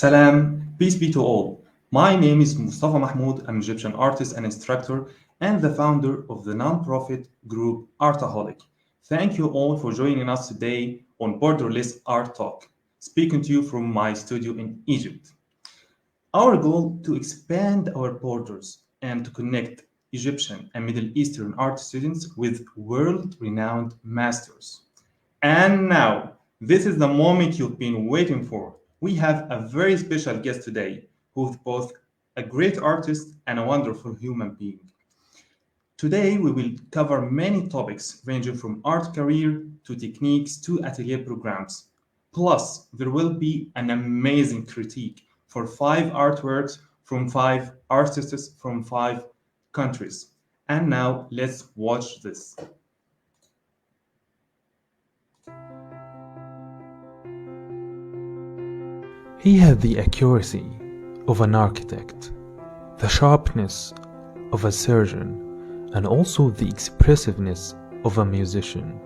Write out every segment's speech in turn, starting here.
Salam, peace be to all. My name is Mustafa Mahmoud. I'm an Egyptian artist and instructor and the founder of the non-profit group Artaholic. Thank you all for joining us today on Borderless Art Talk, speaking to you from my studio in Egypt. Our goal to expand our borders and to connect Egyptian and Middle Eastern art students with world-renowned masters. And now, this is the moment you've been waiting for. We have a very special guest today who's both a great artist and a wonderful human being. Today, we will cover many topics ranging from art career to techniques to atelier programs. Plus, there will be an amazing critique for five artworks from five artists from five countries. And now, let's watch this. He had the accuracy of an architect, the sharpness of a surgeon, and also the expressiveness of a musician.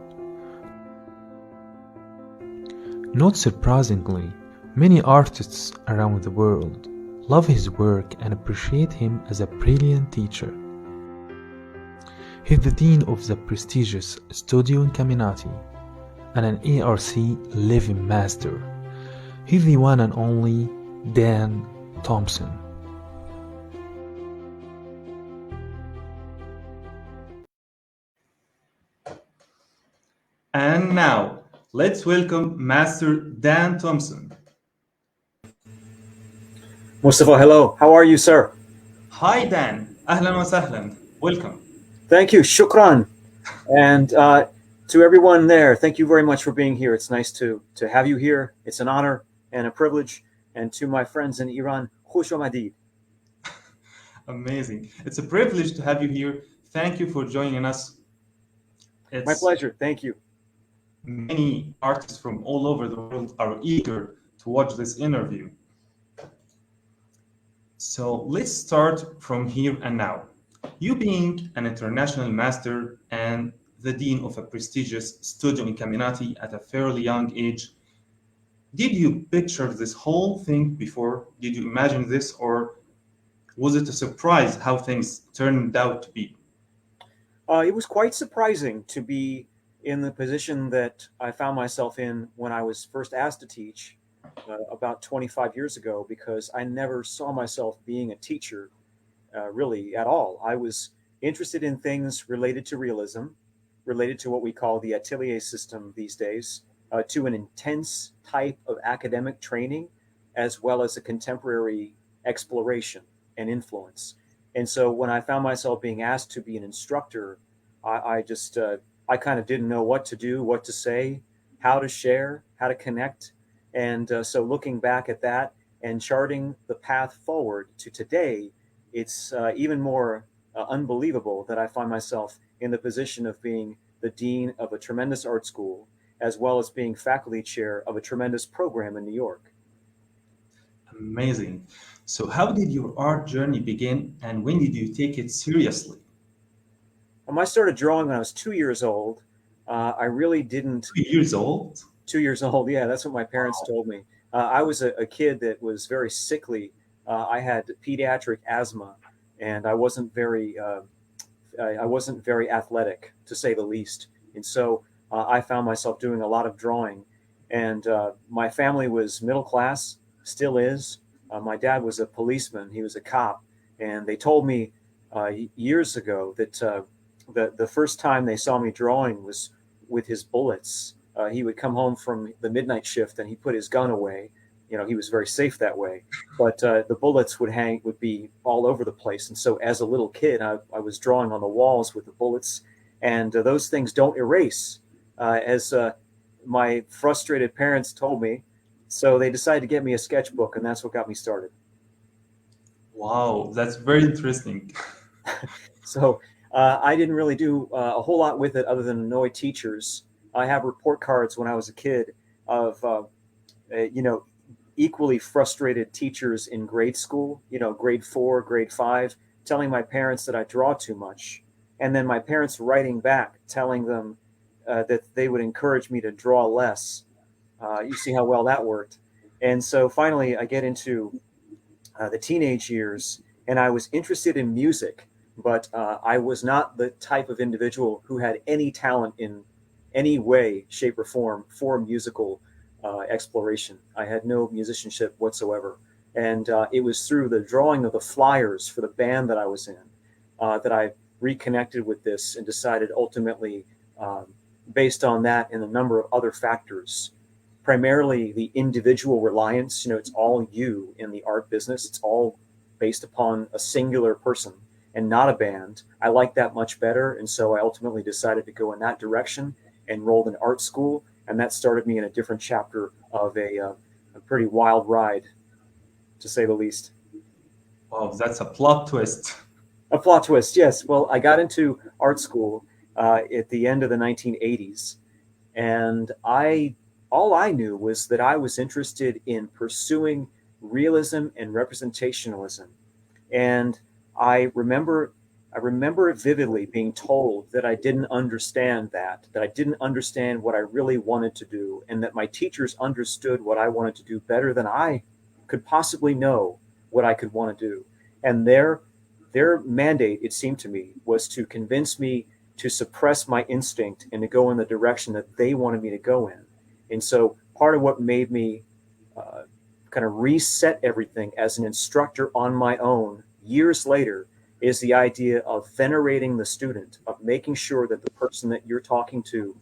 Not surprisingly, many artists around the world love his work and appreciate him as a brilliant teacher. He's the dean of the prestigious Studio Incaminati and an ARC Living Master. He's the one and only Dan Thompson. And now, let's welcome Master Dan Thompson. Mustafa, hello. How are you, sir? Hi Dan, أهلا وسهلا. Welcome. Thank you. Shukran. And to everyone there, thank you very much for being here. It's nice to have you here. It's an honor and a privilege. And to my friends in Iran, Khush Omadid. Amazing. It's a privilege to have you here. Thank you for joining us. My pleasure. Thank you. Many artists from all over the world are eager to watch this interview. So let's start from here and now. You being an international master and the dean of a prestigious studio in Caminati at a fairly young age, did you picture this whole thing before? Did you imagine this, or was it a surprise how things turned out to be? It was quite surprising to be in the position that I found myself in when I was first asked to teach about 25 years ago, because I never saw myself being a teacher really at all. I was interested in things related to realism, related to what we call the atelier system these days, to an intense type of academic training, as well as a contemporary exploration and influence. And so when I found myself being asked to be an instructor, I just, I kind of didn't know what to do, what to say, how to share, how to connect. And so looking back at that and charting the path forward to today, it's even more unbelievable that I find myself in the position of being the dean of a tremendous art school, as well as being faculty chair of a tremendous program in New York. Amazing. So how did your art journey begin and when did you take it seriously? I started drawing when I was 2 years old. I really didn't. 2 years old? 2 years old, yeah, that's what my parents told me. I was a kid that was very sickly. I had pediatric asthma, and I wasn't very athletic, to say the least. And so I found myself doing a lot of drawing. And my family was middle class, still is. My dad was a policeman, he was a cop. And they told me years ago that the first time they saw me drawing was with his bullets. He would come home from the midnight shift and he put his gun away. You know, he was very safe that way. But the bullets would be all over the place. And so as a little kid, I was drawing on the walls with the bullets. And those things don't erase, as my frustrated parents told me. So they decided to get me a sketchbook, and that's what got me started. Wow, that's very interesting. So I didn't really do a whole lot with it other than annoy teachers. I have report cards when I was a kid of, equally frustrated teachers in grade school, grade 4, grade 5, telling my parents that I draw too much. And then my parents writing back, telling them that they would encourage me to draw less. You see how well that worked. And so finally, I get into the teenage years, and I was interested in music, but I was not the type of individual who had any talent in any way, shape, or form for musical exploration. I had no musicianship whatsoever. And it was through the drawing of the flyers for the band that I was in that I reconnected with this and decided ultimately, um, based on that and a number of other factors, primarily the individual reliance. You know, it's all you in the art business. It's all based upon a singular person and not a band. I like that much better. And so I ultimately decided to go in that direction, enrolled in art school. And that started me in a different chapter of a pretty wild ride, to say the least. Wow, that's a plot twist. A plot twist, yes. Well, I got into art school at the end of the 1980s, and I all I knew was that I was interested in pursuing realism and representationalism. And I remember I remember vividly being told that I didn't understand that I didn't understand what I really wanted to do, and that my teachers understood what I wanted to do better than I could possibly know what I could want to do. And their mandate, it seemed to me, was to convince me to suppress my instinct and to go in the direction that they wanted me to go in. And so part of what made me uh, kind of reset everything as an instructor on my own years later is the idea of venerating the student, of making sure that the person that you're talking to,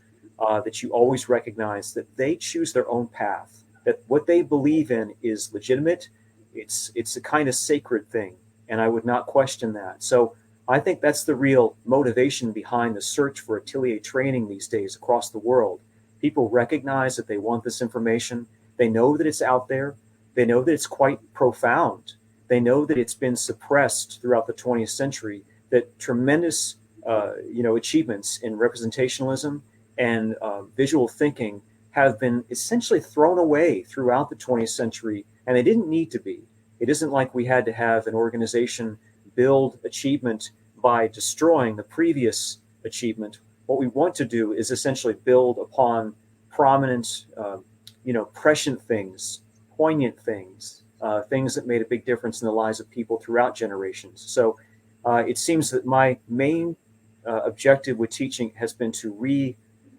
that you always recognize that they choose their own path, that what they believe in is legitimate. It's a kind of sacred thing, and I would not question that. So I think that's the real motivation behind the search for atelier training these days across the world. People recognize that they want this information. They know that it's out there. They know that it's quite profound. They know that it's been suppressed throughout the 20th century, that tremendous achievements in representationalism and visual thinking have been essentially thrown away throughout the 20th century, and they didn't need to be. It isn't like we had to have an organization build achievement by destroying the previous achievement. What we want to do is essentially build upon prominent, prescient things, poignant things, things that made a big difference in the lives of people throughout generations. So it seems that my main objective with teaching has been to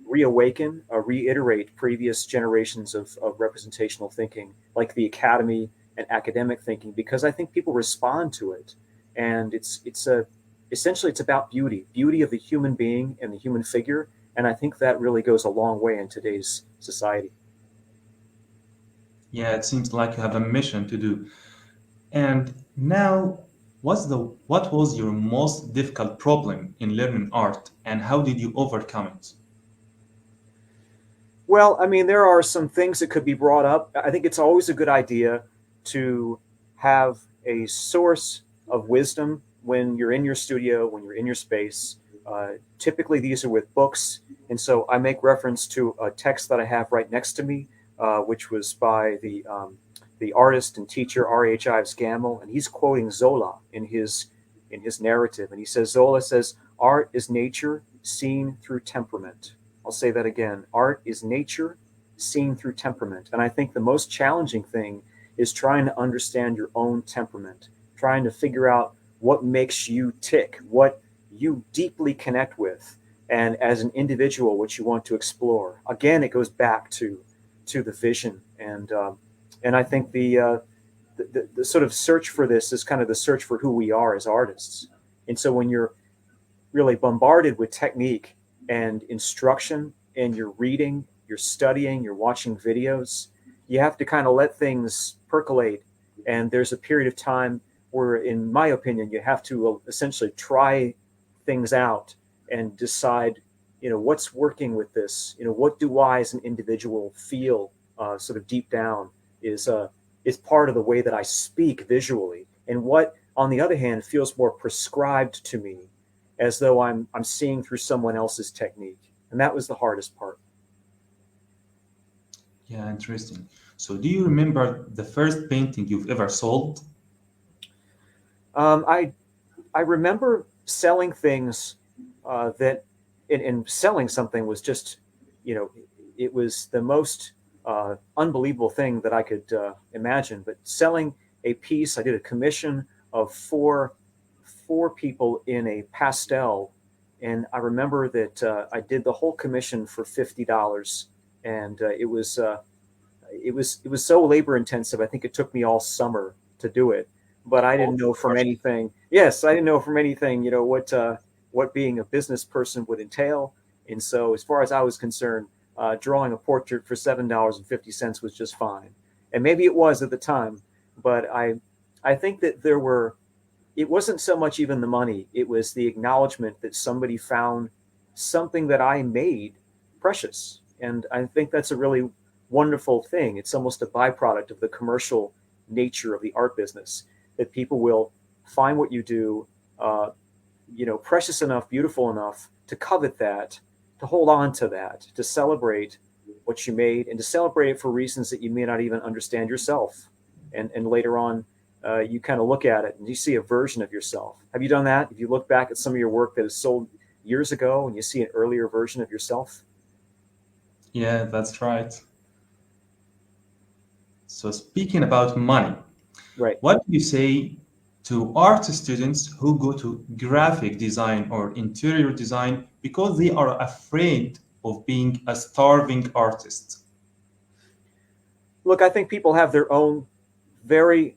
reawaken or reiterate previous generations of representational thinking, like the academy and academic thinking, because I think people respond to it, and essentially it's about beauty of the human being and the human figure, and I think that really goes a long way in today's society. Yeah, it seems like you have a mission to do. And now, what was your most difficult problem in learning art, and how did you overcome it? Well, I mean, there are some things that could be brought up. I think it's always a good idea to have a source of wisdom when you're in your studio, when you're in your space. Typically, these are with books. And so I make reference to a text that I have right next to me, which was by the artist and teacher R.H. Ives Gammel. And he's quoting Zola in his narrative. And he says, Zola says, art is nature seen through temperament. I'll say that again. Art is nature seen through temperament. And I think the most challenging thing is trying to understand your own temperament, trying to figure out what makes you tick, what you deeply connect with, and as an individual, what you want to explore. Again, it goes back to the vision, and I think the sort of search for this is kind of the search for who we are as artists. And so when you're really bombarded with technique and instruction, and you're reading, you're studying, you're watching videos, you have to kind of let things percolate. And there's a period of time where, in my opinion, you have to essentially try things out and decide, what's working with this. What do I, as an individual, feel sort of deep down is part of the way that I speak visually, and what, on the other hand, feels more prescribed to me, as though I'm seeing through someone else's technique. And that was the hardest part. Yeah, interesting. So, do you remember the first painting you've ever sold? I remember selling things that, and selling something was just, you know, it was the most unbelievable thing that I could imagine. But selling a piece, I did a commission of four people in a pastel, and I remember that I did the whole commission for $50, and it was so labor intensive. I think it took me all summer to do it, but I didn't know from anything. Yes, I didn't know from anything, what being a business person would entail. And so, as far as I was concerned, drawing a portrait for $7.50 was just fine. And maybe it was at the time, but I think that it wasn't so much even the money. It was the acknowledgement that somebody found something that I made precious. And I think that's a really wonderful thing. It's almost a byproduct of the commercial nature of the art business, that people will find what you do, precious enough, beautiful enough to covet that, to hold on to that, to celebrate what you made, and to celebrate it for reasons that you may not even understand yourself. And later on, you kind of look at it and you see a version of yourself. Have you done that? If you look back at some of your work that is sold years ago and you see an earlier version of yourself? Yeah, that's right. So speaking about money, Right. what do you say to art students who go to graphic design or interior design because they are afraid of being a starving artist? Look, I think people have their own very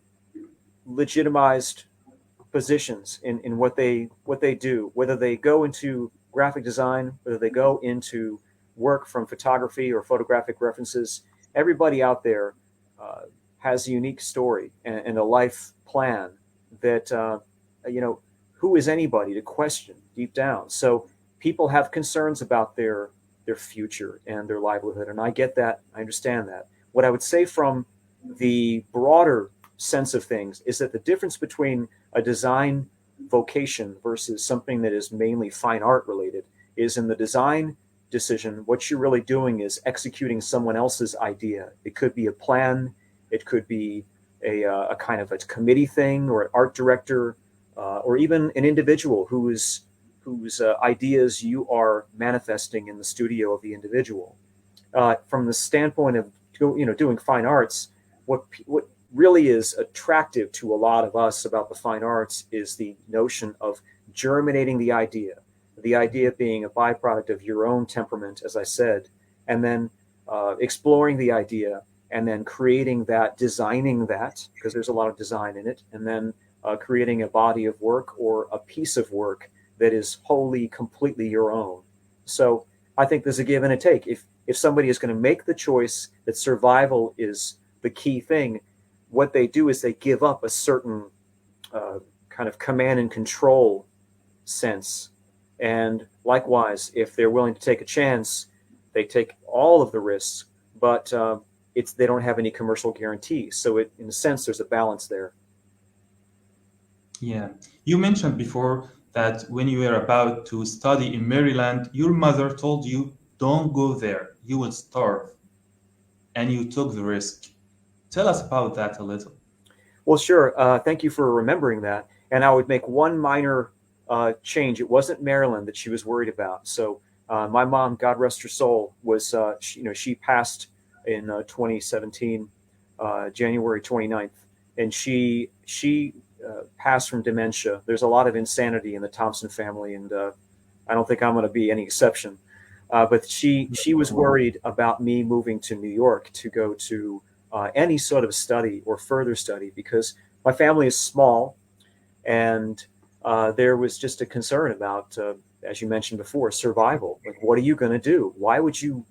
legitimized positions in what they do, whether they go into graphic design, whether they go into work from photography or photographic references. Everybody out there has a unique story and a life plan that who is anybody to question deep down? So people have concerns about their future and their livelihood, and I get that. I understand that. What I would say from the broader sense of things is that the difference between a design vocation versus something that is mainly fine art related is in the design decision, what you're really doing is executing someone else's idea. It could be a plan, it could be a kind of a committee thing, or an art director, or even an individual whose ideas you are manifesting in the studio of the individual. From the standpoint of doing fine arts, what really is attractive to a lot of us about the fine arts is the notion of germinating the idea being a byproduct of your own temperament, as I said, and then exploring the idea, and then creating that, designing that, because there's a lot of design in it, and then creating a body of work or a piece of work that is wholly, completely your own. So I think there's a give and a take. If somebody is going to make the choice that survival is the key thing, what they do is they give up a certain kind of command and control sense. And likewise, if they're willing to take a chance, they take all of the risks, but they don't have any commercial guarantees. So in a sense, there's a balance there. Yeah. You mentioned before that when you were about to study in Maryland, your mother told you, don't go there, you will starve. And you took the risk. Tell us about that a little. Well, sure. Thank you for remembering that. And I would make one minor change. It wasn't Maryland that she was worried about. So my mom, God rest her soul, was she passed in 2017, January 29th, and she passed from dementia. There's a lot of insanity in the Thompson family, and I don't think I'm going to be any exception. But she was worried about me moving to New York to go to any sort of study or further study, because my family is small, and there was just a concern about, as you mentioned before, survival. Like, what are you going to do? Why would you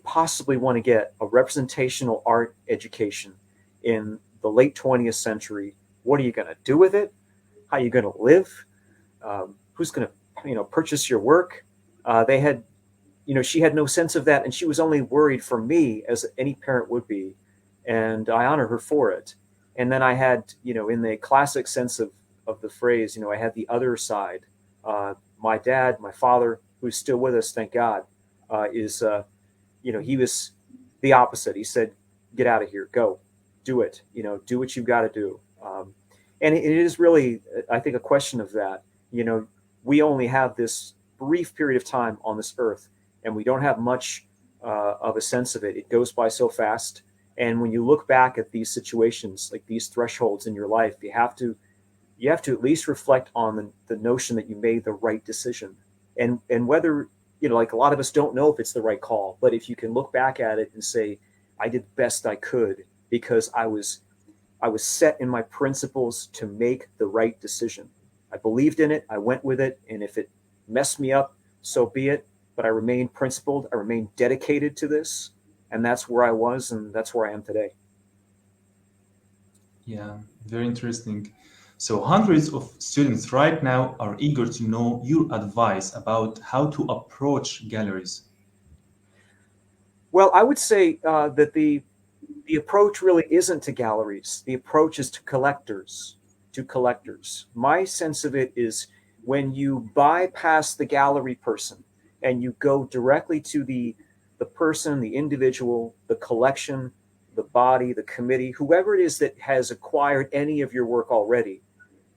possibly want to get a representational art education in the late 20th century? What are you going to do with it? How are you going to live? Who's going to purchase your work? They had, she had no sense of that, and she was only worried for me, as any parent would be, and I honor her for it. And then I had, in the classic sense of the phrase, I had the other side. My dad, my father, who's still with us, thank God, he was the opposite. He said, "Get out of here, go, do it. Do what you've got to do." And it is really, I think, a question of that. We only have this brief period of time on this earth, and we don't have much of a sense of it. It goes by so fast. And when you look back at these situations, like these thresholds in your life, you have to at least reflect on the notion that you made the right decision. And whether, like a lot of us don't know if it's the right call, but if you can look back at it and say, I did the best I could because I was set in my principles to make the right decision. I believed in it, I went with it, and if it messed me up, so be it. But I remained principled, I remained dedicated to this, and that's where I was, and that's where I am today. Yeah, very interesting. So hundreds of students right now are eager to know your advice about how to approach galleries. Well, I would say that the approach really isn't to galleries. The approach is to collectors. To collectors. My sense of it is when you bypass the gallery person and you go directly to the person, the individual, the collection, the body, the committee, whoever it is that has acquired any of your work already,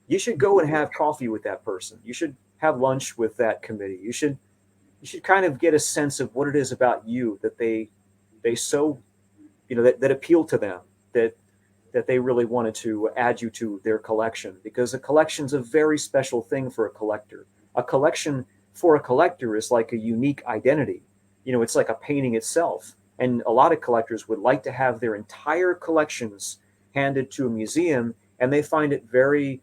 you should go and have coffee with that person. You should have lunch with that committee. You should kind of get a sense of what it is about you that they so that appeal to them, that they really wanted to add you to their collection, because a collection's a very special thing for a collector. A collection for a collector is like a unique identity. It's like a painting itself. And a lot of collectors would like to have their entire collections handed to a museum, and they find it very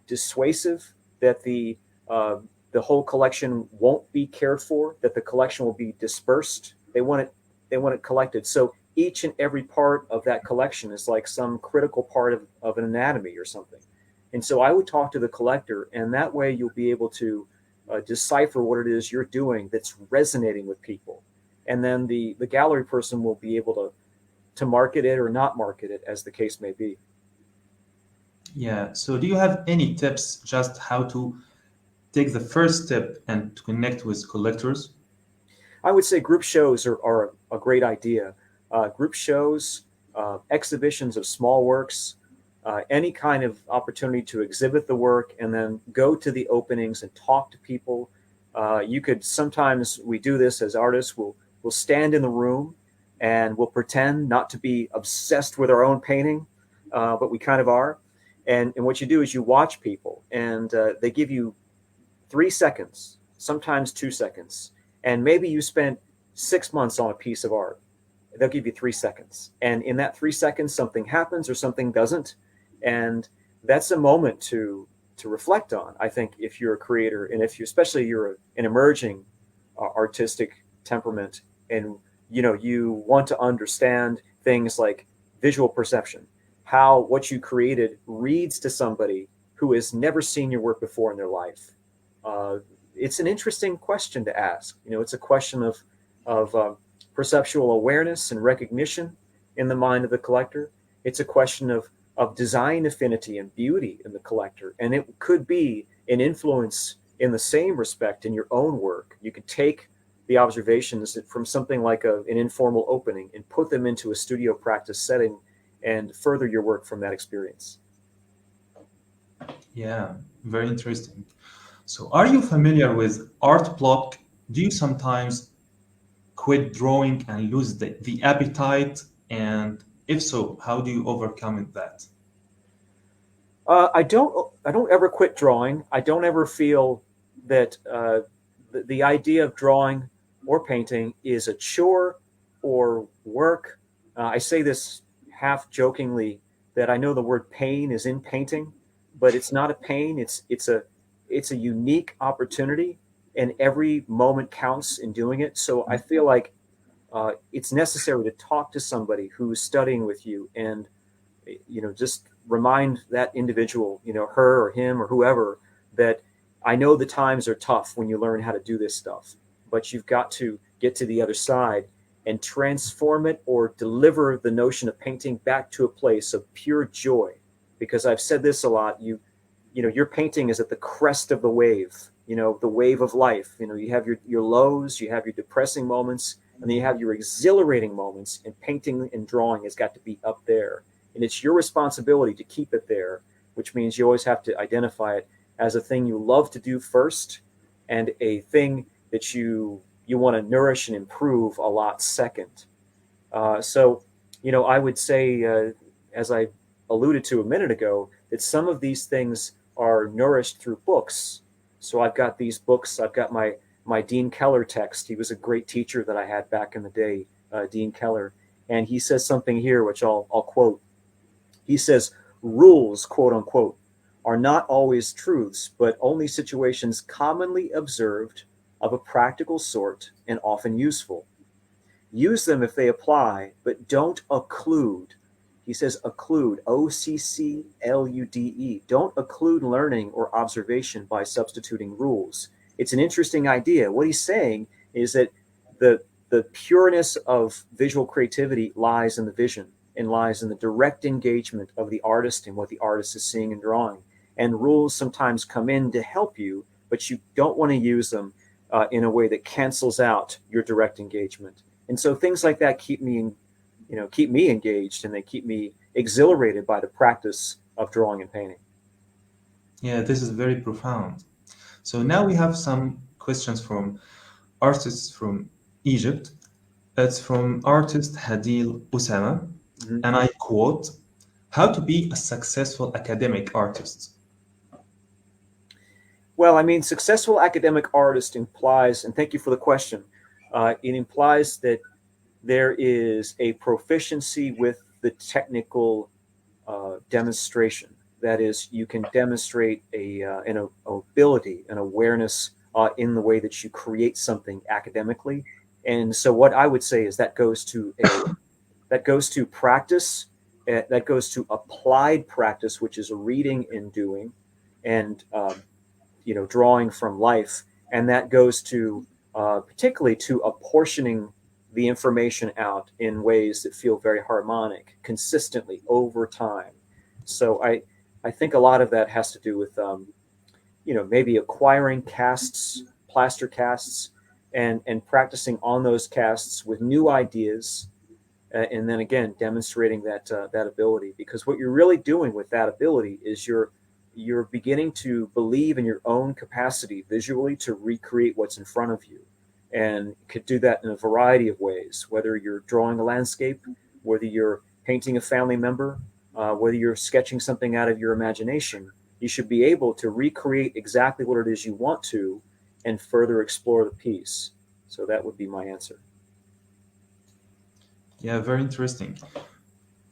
dissuasive that the whole collection won't be cared for, that the collection will be dispersed. They want it collected. So each and every part of that collection is like some critical part of an anatomy or something. And so I would talk to the collector, and that way you'll be able to decipher what it is you're doing that's resonating with people. And then the gallery person will be able to market it or not market it, as the case may be. Yeah, so do you have any tips just how to take the first step and to connect with collectors? I would say group shows are a great idea. Group shows, exhibitions of small works, any kind of opportunity to exhibit the work and then go to the openings and talk to people. You could sometimes, we do this as artists, we'll stand in the room and we'll pretend not to be obsessed with our own painting, but we kind of are. And what you do is you watch people, and they give you 3 seconds, sometimes 2 seconds. And maybe you spent 6 months on a piece of art. They'll give you 3 seconds. And in that 3 seconds, something happens or something doesn't. And that's a moment to reflect on, I think, if you're a creator, and if especially you're an emerging artistic temperament, and you want to understand things like visual perception, how what you created reads to somebody who has never seen your work before in their life. It's an interesting question to ask. It's a question of perceptual awareness and recognition in the mind of the collector. It's a question of design affinity and beauty in the collector. And it could be an influence in the same respect in your own work. You could take the observations from something like an informal opening and put them into a studio practice setting and further your work from that experience. Yeah, very interesting. So, are you familiar with art block? Do you sometimes quit drawing and lose the appetite? And if so, how do you overcome that? I don't ever quit drawing. I don't ever feel that the idea of drawing or painting is a chore or work. I say this half jokingly, that I know the word pain is in painting, but it's not a pain. It's a unique opportunity, and every moment counts in doing it. So I feel like it's necessary to talk to somebody who's studying with you, and just remind that individual, her or him or whoever, that I know the times are tough when you learn how to do this stuff, but you've got to get to the other side and transform it or deliver the notion of painting back to a place of pure joy. Because I've said this a lot, your painting is at the crest of the wave, the wave of life. You have your lows, you have your depressing moments, and then you have your exhilarating moments, and painting and drawing has got to be up there. And it's your responsibility to keep it there, which means you always have to identify it as a thing you love to do first, and a thing that you you want to nourish and improve a lot second. So, I would say, as I alluded to a minute ago, that some of these things are nourished through books. So I've got these books. I've got my Dean Keller text. He was a great teacher that I had back in the day, Dean Keller, and he says something here which I'll quote. He says, "Rules, quote unquote, are not always truths, but only situations commonly observed of a practical sort and often useful. Use them if they apply, but don't occlude." He says occlude, OCCLUDE. Don't occlude learning or observation by substituting rules. It's an interesting idea. What he's saying is that the pureness of visual creativity lies in the vision and lies in the direct engagement of the artist and what the artist is seeing and drawing. And rules sometimes come in to help you, but you don't want to use them in a way that cancels out your direct engagement. And so things like that keep me engaged, and they keep me exhilarated by the practice of drawing and painting. Yeah, this is very profound. So now we have some questions from artists from Egypt. It's from artist Hadil Usama, Mhm. and I quote, "How to be a successful academic artist." Well, I mean, successful academic artist implies, and thank you for the question, it implies that there is a proficiency with the technical demonstration. That is, you can demonstrate an ability, an awareness in the way that you create something academically. And so, what I would say is that goes to practice, that goes to applied practice, which is reading and doing, and drawing from life, and that goes to particularly to apportioning the information out in ways that feel very harmonic consistently over time. So I think a lot of that has to do with maybe acquiring casts, plaster casts, and practicing on those casts with new ideas, and then again demonstrating that ability. Because what you're really doing with that ability is you're beginning to believe in your own capacity visually to recreate what's in front of you, and could do that in a variety of ways, whether you're drawing a landscape, whether you're painting a family member, whether you're sketching something out of your imagination. You should be able to recreate exactly what it is you want to and further explore the piece. So that would be my answer. Yeah, very interesting.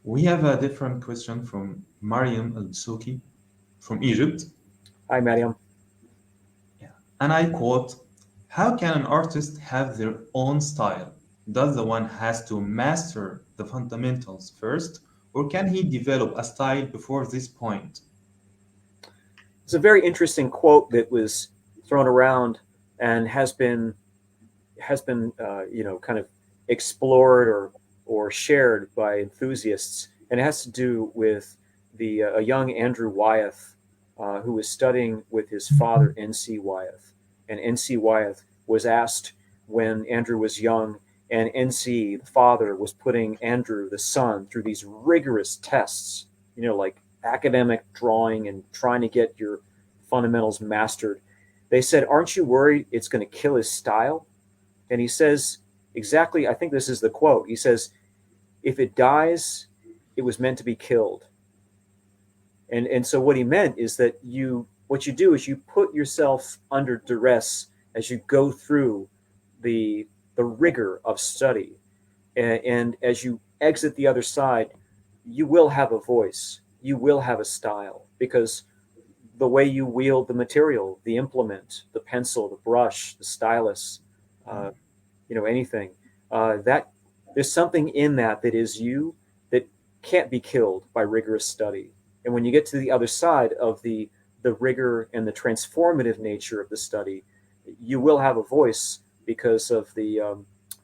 We have a different question from Mariam Al-Souki from Egypt. Hi, Mariam. Yeah. And I quote, "How can an artist have their own style? Does the one has to master the fundamentals first, or can he develop a style before this point?" It's a very interesting quote that was thrown around and has been kind of explored or shared by enthusiasts, and it has to do with a young Andrew Wyeth who was studying with his father N.C. Wyeth, and N.C. Wyeth was asked when Andrew was young, and N.C. the father was putting Andrew the son through these rigorous tests, like academic drawing and trying to get your fundamentals mastered. They said, "Aren't you worried it's going to kill his style?" And he says, exactly, I think this is the quote. He says, "If it dies, it was meant to be killed." And so what he meant is that what you do is you put yourself under duress as you go through the rigor of study. And as you exit the other side, you will have a voice, you will have a style, because the way you wield the material, the implement, the pencil, the brush, the stylus, anything, that there's something in that is you that can't be killed by rigorous study. And when you get to the other side of the rigor and the transformative nature of the study, you will have a voice because of the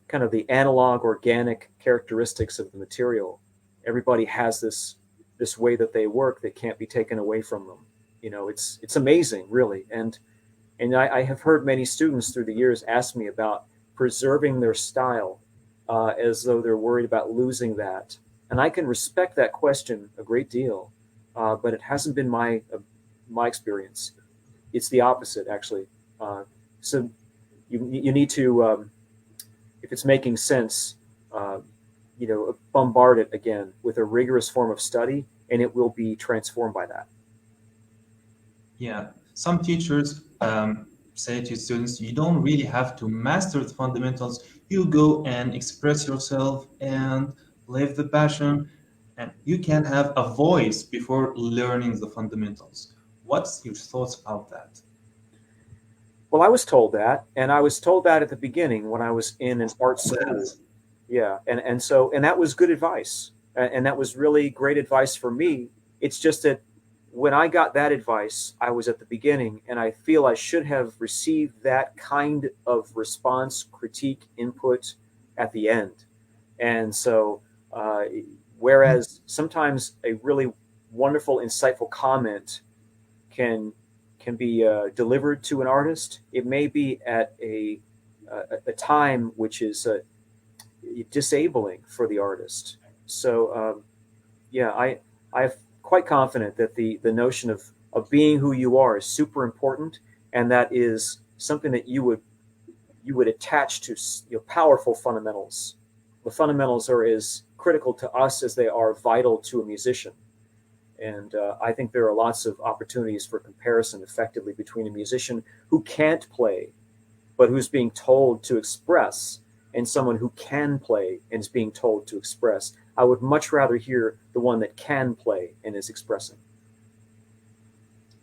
kind of the analog organic characteristics of the material. Everybody has this way that they work that can't be taken away from them. It's amazing, really. And I have heard many students through the years ask me about preserving their style as though they're worried about losing that. And I can respect that question a great deal, but it hasn't been my experience. It's the opposite, actually. So you need to if it's making sense, bombard it again with a rigorous form of study, and it will be transformed by that. Yeah, some teachers say to students, you don't really have to master the fundamentals. You go and express yourself and live the passion, and you can have a voice before learning the fundamentals. What's your thoughts about that? Well, I was told that, and I was told that at the beginning when I was in an art school. That, Yeah, and that was good advice, and that was really great advice for me. It's just that when I got that advice, I was at the beginning, and I feel I should have received that kind of response, critique, input at the end. And so, whereas sometimes a really wonderful, insightful comment can be delivered to an artist, it may be at a time which is disabling for the artist. So yeah, I'm quite confident that the notion of being who you are is super important, and that is something that you would attach to powerful fundamentals. The fundamentals are as critical to us as they are vital to a musician. And I think there are lots of opportunities for comparison effectively between a musician who can't play, but who's being told to express, and someone who can play and is being told to express. I would much rather hear the one that can play and is expressing.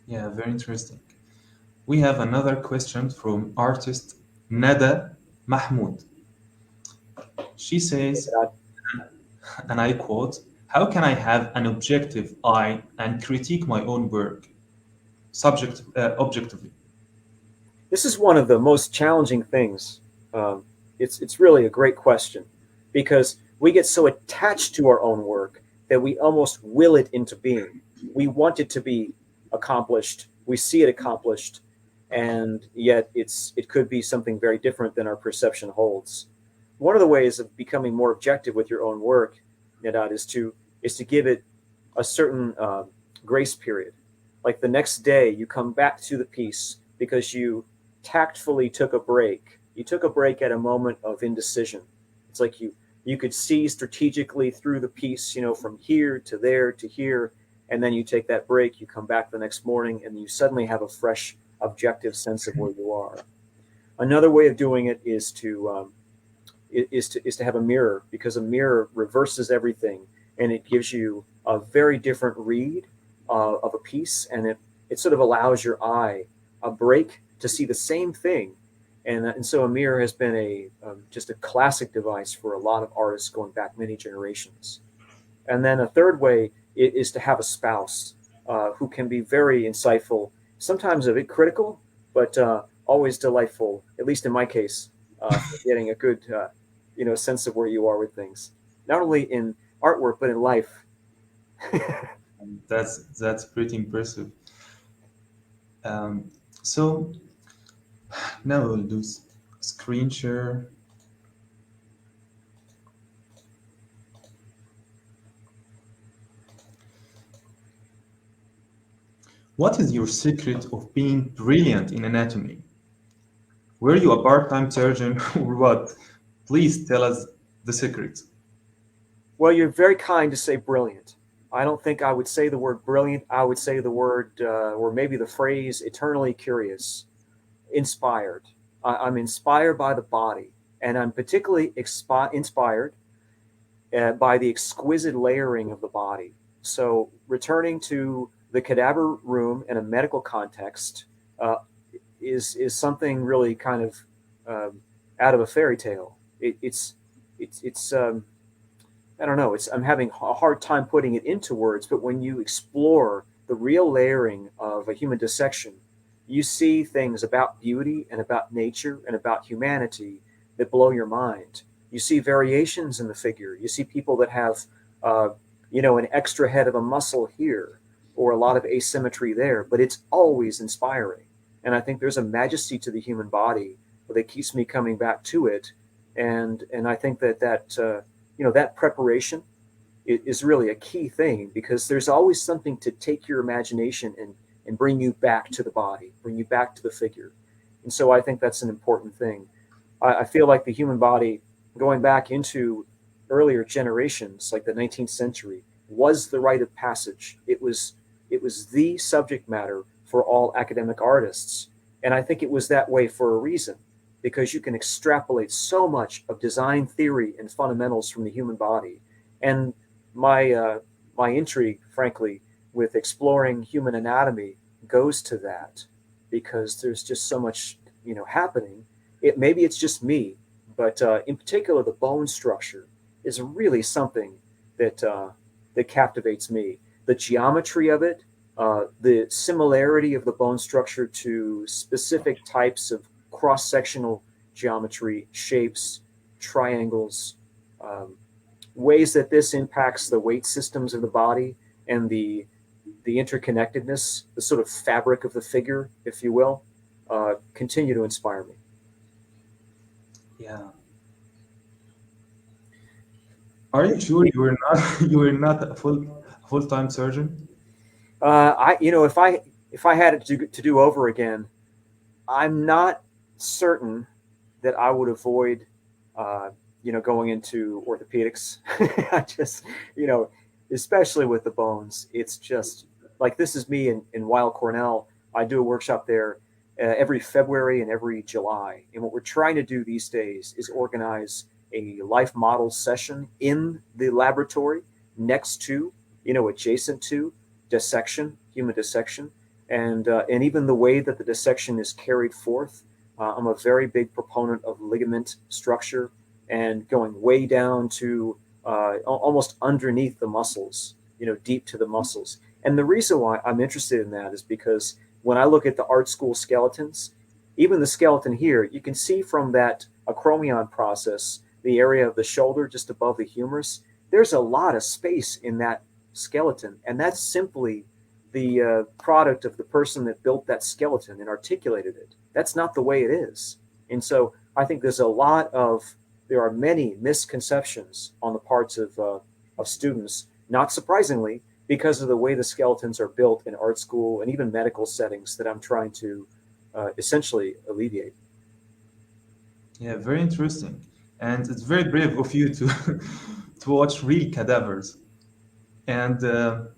yeah, very interesting. We have another question from artist Nada Mahmoud. She says, and I quote, how can I have an objective eye and critique my own work objectively? This is one of the most challenging things. It's really a great question, because we get so attached to our own work that we almost will it into being. We want it to be accomplished. We see it accomplished, and yet it could be something very different than our perception holds. One of the ways of becoming more objective with your own work, Nedad, is to give it a certain grace period. Like the next day, you come back to the piece because you tactfully took a break. You took a break at a moment of indecision. It's like you could see strategically through the piece, from here to there to here, and then you take that break. You come back the next morning, and you suddenly have a fresh, objective sense of where you are. Another way of doing it is to have a mirror, because a mirror reverses everything, and it gives you a very different read of a piece, and it sort of allows your eye a break to see the same thing. And so a mirror has been just a classic device for a lot of artists going back many generations. And then a third way is to have a spouse who can be very insightful, sometimes a bit critical, but always delightful, at least in my case, getting a good sense of where you are with things, not only in artwork, but in life. That's pretty impressive. So now we'll do screen share. What is your secret of being brilliant in anatomy? Were you a part-time surgeon or what? Please tell us the secret. Well, you're very kind to say brilliant. I don't think I would say the word brilliant. I would say the word, or maybe the phrase, eternally curious, inspired. I'm inspired by the body, and I'm particularly inspired by the exquisite layering of the body. So, returning to the cadaver room in a medical context is something really kind of out of a fairy tale. It's I don't know. I'm having a hard time putting it into words, but when you explore the real layering of a human dissection, you see things about beauty and about nature and about humanity that blow your mind. You see variations in the figure. You see people that have, an extra head of a muscle here, or a lot of asymmetry there, but it's always inspiring. And I think there's a majesty to the human body that keeps me coming back to it. And I think that preparation is really a key thing, because there's always something to take your imagination and bring you back to the body, bring you back to the figure. And so I think that's an important thing. I feel like the human body going back into earlier generations, like the 19th century, was the rite of passage. It was the subject matter for all academic artists. And I think it was that way for a reason, because you can extrapolate so much of design theory and fundamentals from the human body. And my intrigue, frankly, with exploring human anatomy goes to that, because there's just so much, happening. Maybe it's just me, but in particular, the bone structure is really something that captivates me. The geometry of it, the similarity of the bone structure to specific types of cross-sectional geometry, shapes, triangles, ways that this impacts the weight systems of the body, and the interconnectedness, the sort of fabric of the figure, if you will, continue to inspire me. Yeah. Are you sure you were not you were not a full-time surgeon? If I had it to do over again, I'm not certain that I would avoid, going into orthopedics. I just, especially with the bones, it's just like, this is me in Weill Cornell. I do a workshop there every February and every July. And what we're trying to do these days is organize a life model session in the laboratory next to, adjacent to dissection, human dissection. And even the way that the dissection is carried forth. I'm a very big proponent of ligament structure and going way down to almost underneath the muscles, deep to the muscles. And the reason why I'm interested in that is because when I look at the art school skeletons, even the skeleton here, you can see from that acromion process, the area of the shoulder just above the humerus, there's a lot of space in that skeleton. And that's simply the product of the person that built that skeleton and articulated it. That's not the way it is. And so I think there are many misconceptions on the parts of students, not surprisingly, because of the way the skeletons are built in art school and even medical settings that I'm trying to essentially alleviate. Yeah, very interesting. And it's very brave of you to to watch real cadavers. And there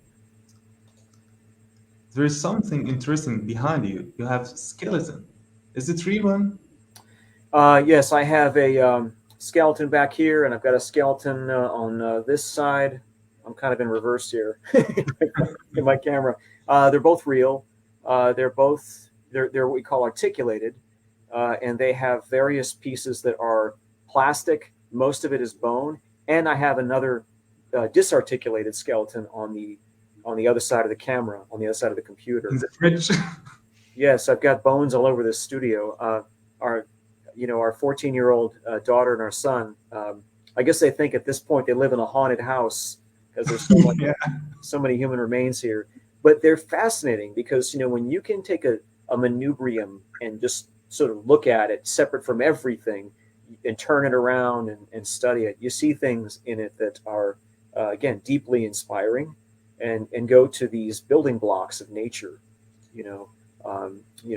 is something interesting behind you. You have skeleton. Is it real one? Yes, I have a skeleton back here, and I've got a skeleton on this side. I'm kind of in reverse here in my camera. They're both real. They're what we call articulated, and they have various pieces that are plastic. Most of it is bone, and I have another disarticulated skeleton on the other side of the camera, on the other side of the computer. In the fridge? Yes, I've got bones all over this studio. Our 14-year-old daughter and our son. I guess they think at this point they live in a haunted house because there's Yeah. so many human remains here. But they're fascinating because when you can take a manubrium and just sort of look at it separate from everything and turn it around and study it, you see things in it that are again deeply inspiring, and go to these building blocks of nature.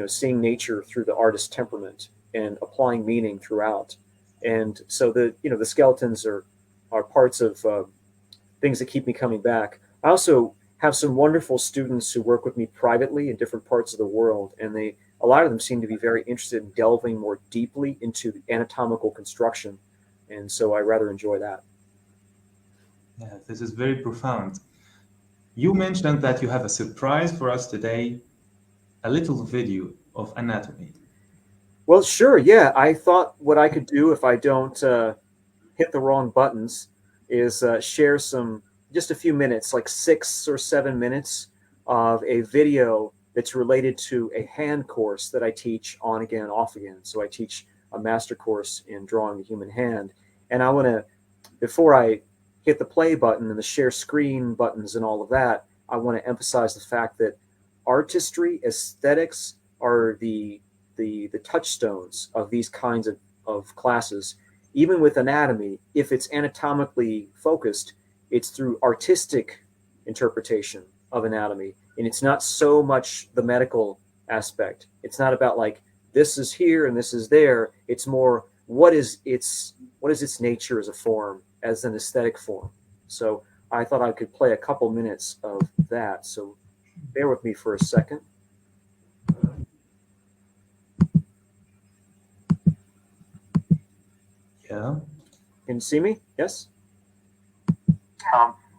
Seeing nature through the artist's temperament and applying meaning throughout. And so the skeletons are parts of things that keep me coming back. I also have some wonderful students who work with me privately in different parts of the world, and a lot of them seem to be very interested in delving more deeply into the anatomical construction, and so I rather enjoy that. Yeah, this is very profound. You mentioned that you have a surprise for us today, a little video of anatomy. Well, sure, yeah. I thought what I could do if I don't hit the wrong buttons is share just a few minutes, like 6 or 7 minutes of a video that's related to a hand course that I teach on again, off again. So I teach a master course in drawing the human hand. And I want to, before I hit the play button and the share screen buttons and all of that, I want to emphasize the fact that artistry, aesthetics are the touchstones of these kinds of classes. Even with anatomy, if it's anatomically focused, it's through artistic interpretation of anatomy. And it's not so much the medical aspect. It's not about like, this is here and this is there. It's more, what is its what is its nature as a form, as an aesthetic form. So I thought I could play a couple minutes of that. So bear with me for a second. Yeah. Can you see me? Yes?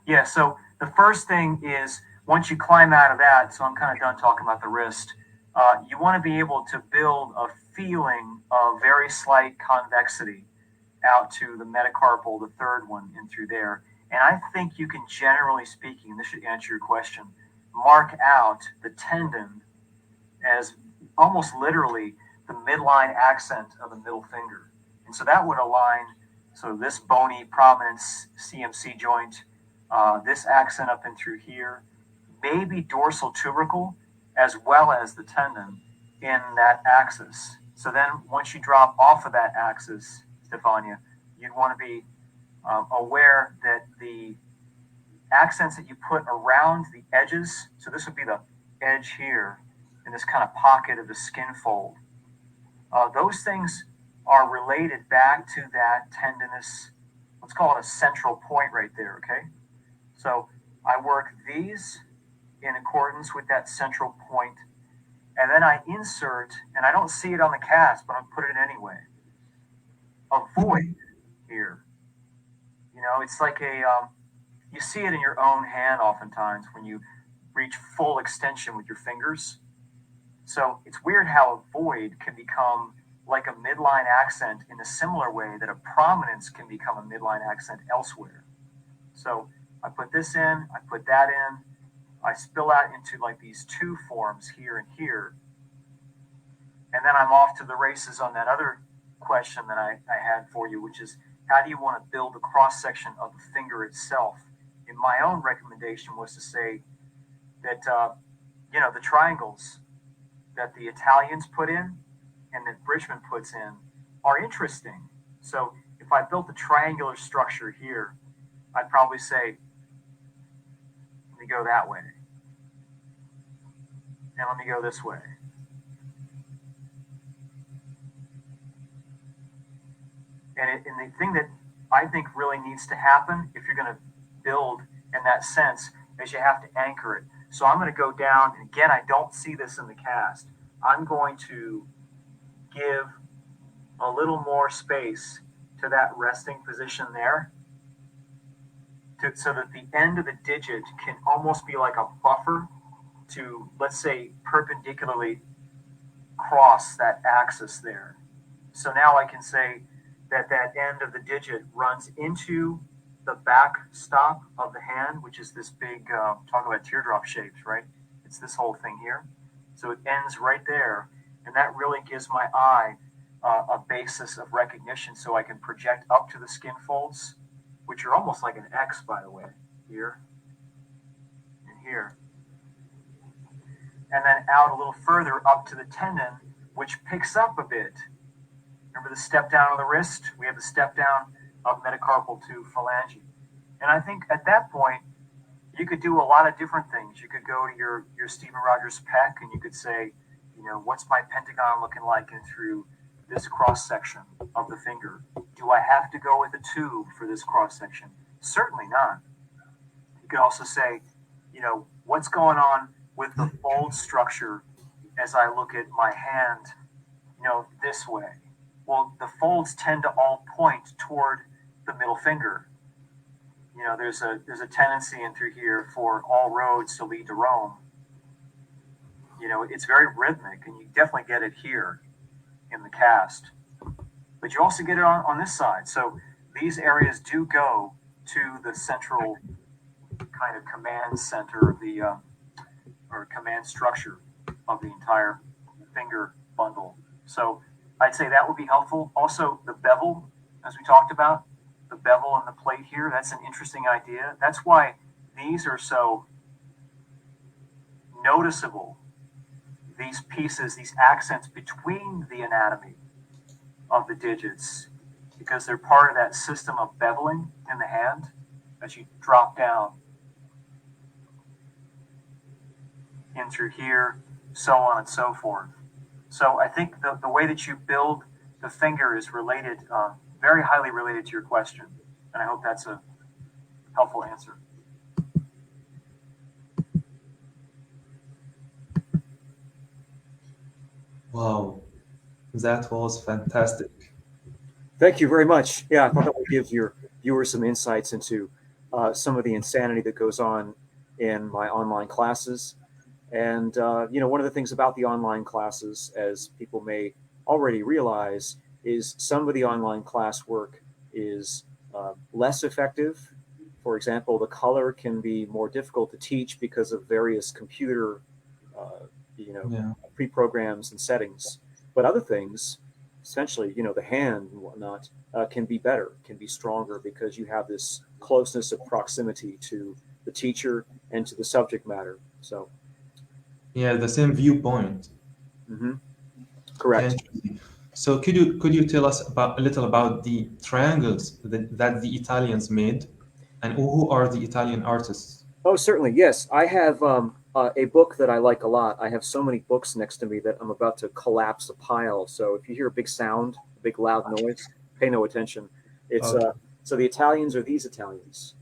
Yeah, so the first thing is once you climb out of that, so I'm kind of done talking about the wrist, you want to be able to build a feeling of very slight convexity out to the metacarpal, the third one, in through there. And I think you can, generally speaking, and this should answer your question, mark out the tendon as almost literally the midline accent of the middle finger. And so that would align, so this bony prominent CMC joint, this accent up and through here, maybe dorsal tubercle, as well as the tendon in that axis. So then once you drop off of that axis, Stefania, you'd want to be aware that the accents that you put around the edges, so this would be the edge here, in this kind of pocket of the skin fold, those things are related back to that tendinous, let's call it a central point right there, okay? So I work these in accordance with that central point, and then I insert, and I don't see it on the cast, but I'll put it in anyway, a void here. You know, it's like you see it in your own hand oftentimes when you reach full extension with your fingers. So it's weird how a void can become like a midline accent in a similar way that a prominence can become a midline accent elsewhere. So I put this in, I put that in, I spill out into like these two forms here and here. And then I'm off to the races on that other question that I had for you, which is how do you want to build a cross section of the finger itself? And my own recommendation was to say that, the triangles that the Italians put in and that Bridgman puts in are interesting. So if I built a triangular structure here, I'd probably say, let me go that way. And let me go this way. And the thing that I think really needs to happen if you're going to build in that sense is you have to anchor it. So I'm going to go down, and again, I don't see this in the cast. I'm going to give a little more space to that resting position there so that the end of the digit can almost be like a buffer to, let's say, perpendicularly cross that axis there. So now I can say that that end of the digit runs into the back stop of the hand, which is this big, talk about teardrop shapes, right? It's this whole thing here. So it ends right there. And that really gives my eye a basis of recognition so I can project up to the skin folds, which are almost like an X, by the way, here and here. And then out a little further up to the tendon, which picks up a bit. Remember the step down of the wrist? We have the step down of metacarpal to phalange. And I think at that point, you could do a lot of different things. You could go to your Stephen Rogers pec and you could say, what's my pentagon looking like in through this cross section of the finger? Do I have to go with a tube for this cross section? Certainly not. You could also say, what's going on with the fold structure as I look at my hand, this way? Well, the folds tend to all point toward the middle finger. There's a tendency in through here for all roads to lead to Rome. It's very rhythmic, and you definitely get it here in the cast. But you also get it on this side. So these areas do go to the central kind of command center of the, or command structure of the entire finger bundle. So I'd say that would be helpful. Also, the bevel, as we talked about, the bevel on the plate here, that's an interesting idea. That's why these are so noticeable, these pieces, these accents between the anatomy of the digits, because they're part of that system of beveling in the hand as you drop down in through here, so on and so forth. So I think the way that you build the finger is related very highly related to your question. And I hope that's a helpful answer. Wow, that was fantastic. Thank you very much. Yeah, I thought that would give your viewers some insights into some of the insanity that goes on in my online classes. And, one of the things about the online classes, as people may already realize, is some of the online classwork is less effective. For example, the color can be more difficult to teach because of various computer, uh, Yeah. pre-programs and settings. But other things, essentially, the hand and whatnot, can be better, can be stronger because you have this closeness of proximity to the teacher and to the subject matter. So, Yeah, the same viewpoint. mhm, correct. Interesting. So could you tell us about a little about the triangles that the Italians made, and who are the Italian artists? Oh, certainly. Yes. I have a book that I like a lot. I have so many books next to me that I'm about to collapse a pile. So if you hear a big sound, a big loud noise, pay no attention. It's Okay. so the Italians are these Italians.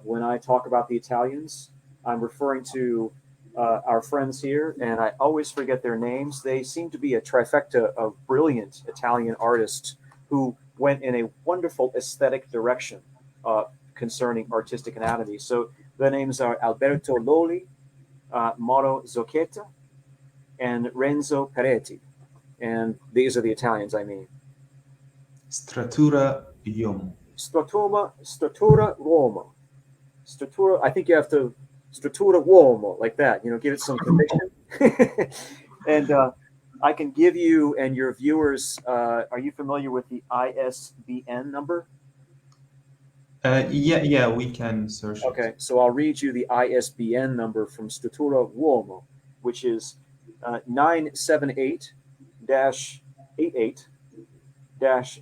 When I talk about the Italians, I'm referring to our friends here, and I always forget their names. They seem to be a trifecta of brilliant Italian artists who went in a wonderful aesthetic direction concerning artistic anatomy. So the names are Alberto Loli, Mauro Zocchetta, and Renzo Peretti. And these are the Italians I mean. Stratura Iom. Struttura Roma. Struttura, I think you have to Struttura Uomo, like that, give it some conviction. And I can give you and your viewers, are you familiar with the ISBN number? Yeah, we can search it. Okay, so I'll read you the ISBN number from Struttura Uomo, which is 978 88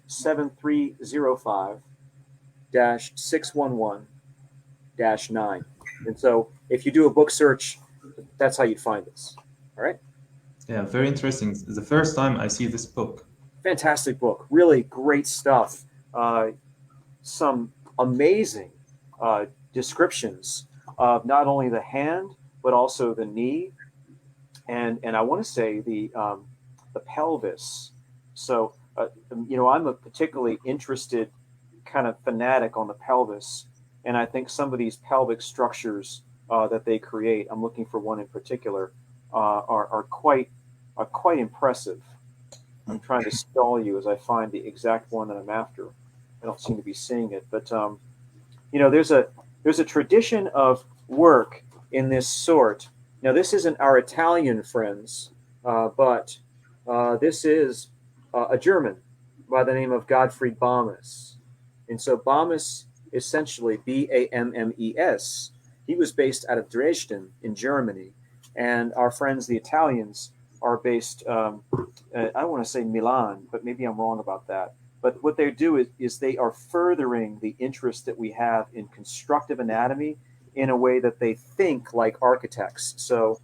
7305 611 9. And so if you do a book search, that's how you'd find this. All right. Yeah, very interesting. It's the first time I see this book. Fantastic book. Really great stuff. Some amazing descriptions of not only the hand, but also the knee. And I want to say the pelvis. So, I'm a particularly interested kind of fanatic on the pelvis. And I think some of these pelvic structures that they create, I'm looking for one in particular, are quite impressive. I'm trying to stall you as I find the exact one that I'm after. I don't seem to be seeing it, but there's a tradition of work in this sort. Now, this isn't our Italian friends, but this is a German by the name of Gottfried Bammes. And so Bammes, essentially Bammes, he was based out of Dresden in Germany. And our friends, the Italians, are based, I don't want to say Milan, but maybe I'm wrong about that. But what they do is they are furthering the interest that we have in constructive anatomy in a way that they think like architects. So,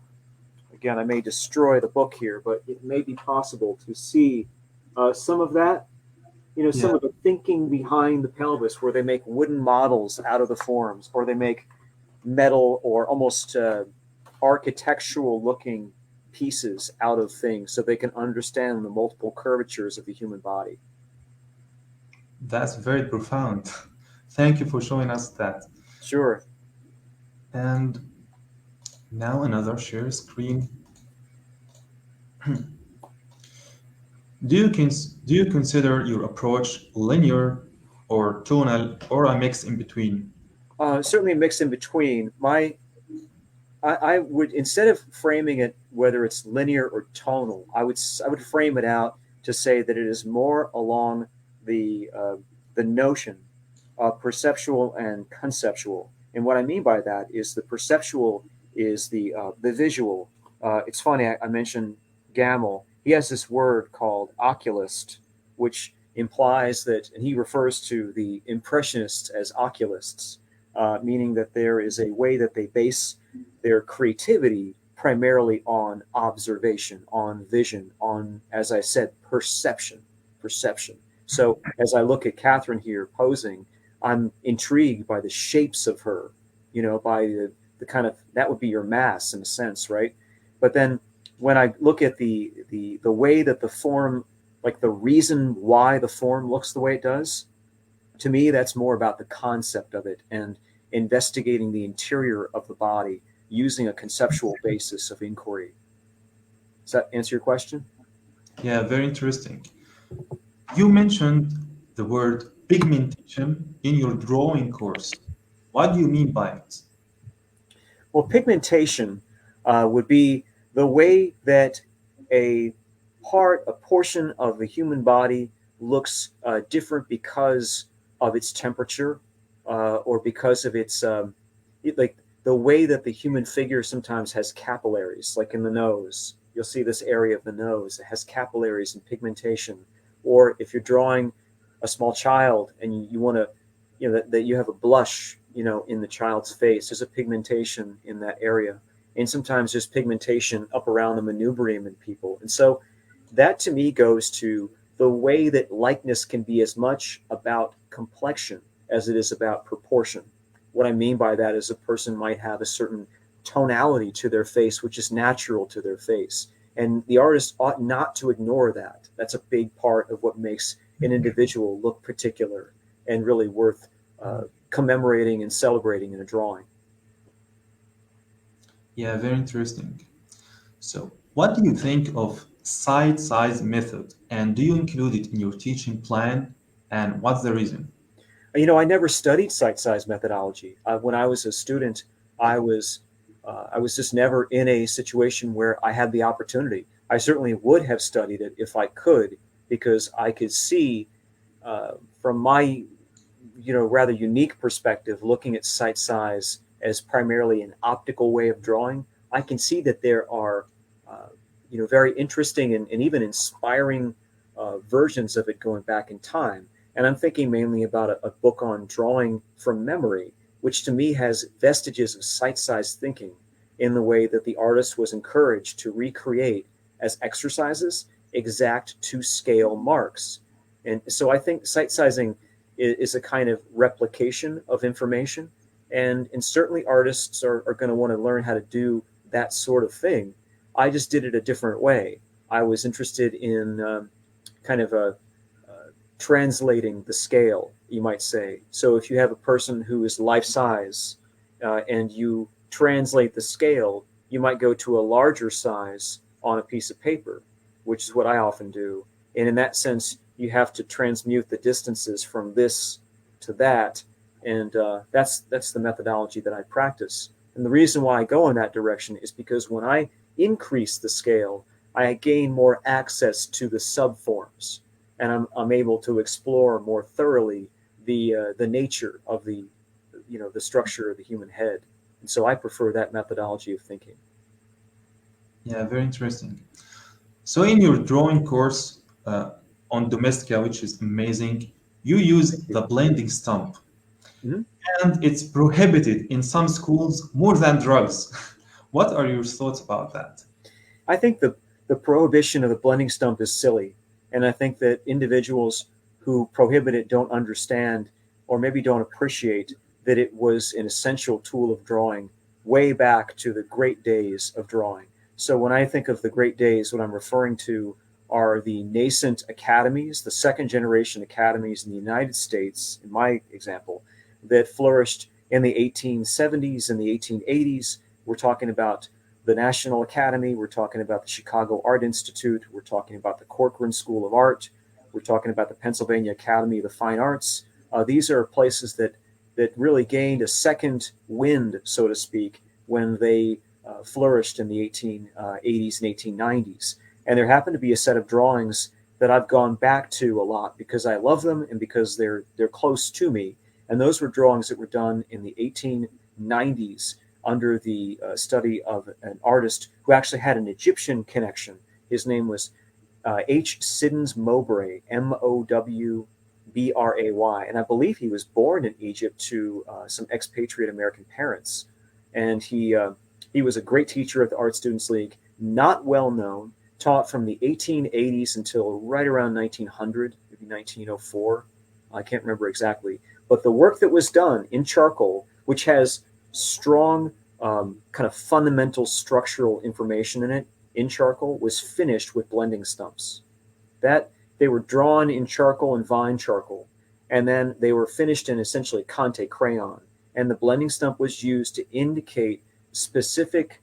again, I may destroy the book here, but it may be possible to see some of that, some Yeah. of the thinking behind the pelvis, where they make wooden models out of the forms, or they make metal or almost architectural looking pieces out of things so they can understand the multiple curvatures of the human body. That's very profound. Thank you for showing us that. Sure. And now another share screen. Do you consider your approach linear or tonal or a mix in between? Certainly a mix in between. I would, instead of framing it whether it's linear or tonal, I would frame it out to say that it is more along the notion of perceptual and conceptual. And what I mean by that is the perceptual is the visual. It's funny, I mentioned Gamel. He has this word called oculist, which implies that, and he refers to the impressionists as oculists, meaning that there is a way that they base their creativity primarily on observation, on vision, on, as I said, perception. So as I look at Catherine here posing, I'm intrigued by the shapes of her, by the kind of, that would be your mass in a sense, right? But then when I look at the way that the form, like the reason why the form looks the way it does, to me, that's more about the concept of it and investigating the interior of the body using a conceptual basis of inquiry. Does that answer your question? Yeah, very interesting. You mentioned the word pigmentation in your drawing course. What do you mean by it? Well, pigmentation would be the way that a a portion of the human body looks different because of its temperature or because of its, like the way that the human figure sometimes has capillaries, like in the nose. You'll see this area of the nose. It has capillaries and pigmentation. Or if you're drawing a small child and you want to, that you have a blush, in the child's face, there's a pigmentation in that area. And sometimes there's pigmentation up around the manubrium in people. And so that to me goes to the way that likeness can be as much about complexion as it is about proportion. What I mean by that is a person might have a certain tonality to their face, which is natural to their face. And the artist ought not to ignore that. That's a big part of what makes an individual look particular and really worth commemorating and celebrating in a drawing. Yeah, very interesting. So, what do you think of side size method and do you include it in your teaching plan and what's the reason? I never studied sight size methodology. When I was a student, I was I was just never in a situation where I had the opportunity. I certainly would have studied it if I could, because I could see from my rather unique perspective, looking at sight size as primarily an optical way of drawing. I can see that there are very interesting and even inspiring versions of it going back in time. And I'm thinking mainly about a book on drawing from memory, which to me has vestiges of sight-size thinking in the way that the artist was encouraged to recreate as exercises exact to-scale marks. And so I think sight-sizing is a kind of replication of information. And certainly artists are going to want to learn how to do that sort of thing. I just did it a different way. I was interested in kind of translating the scale, you might say. So if you have a person who is life size and you translate the scale, you might go to a larger size on a piece of paper, which is what I often do. And in that sense, you have to transmute the distances from this to that. And that's the methodology that I practice. And the reason why I go in that direction is because when I increase the scale, I gain more access to the subforms, and I'm able to explore more thoroughly the nature of the structure of the human head. And so I prefer that methodology of thinking. Yeah, very interesting. So in your drawing course on Domestika, which is amazing, you use the blending stump. Mm-hmm. And it's prohibited in some schools more than drugs. What are your thoughts about that? I think the prohibition of the blending stump is silly. And I think that individuals who prohibit it don't understand or maybe don't appreciate that it was an essential tool of drawing way back to the great days of drawing. So when I think of the great days, what I'm referring to are the nascent academies, the second generation academies in the United States, in my example, that flourished in the 1870s and the 1880s. We're talking about the National Academy. We're talking about the Chicago Art Institute. We're talking about the Corcoran School of Art. We're talking about the Pennsylvania Academy of the Fine Arts. These are places that really gained a second wind, so to speak, when they flourished in the 1880s and 1890s. And there happened to be a set of drawings that I've gone back to a lot because I love them and because they're close to me. And those were drawings that were done in the 1890s under the study of an artist who actually had an Egyptian connection. His name was H. Siddons Mowbray, Mowbray. And I believe he was born in Egypt to some expatriate American parents. And he was a great teacher at the Art Students League, not well known, taught from the 1880s until right around 1900, maybe 1904. I can't remember exactly. But the work that was done in charcoal, which has strong kind of fundamental structural information in it, in charcoal, was finished with blending stumps. That they were drawn in charcoal and vine charcoal, and then they were finished in essentially Conte crayon. And the blending stump was used to indicate specific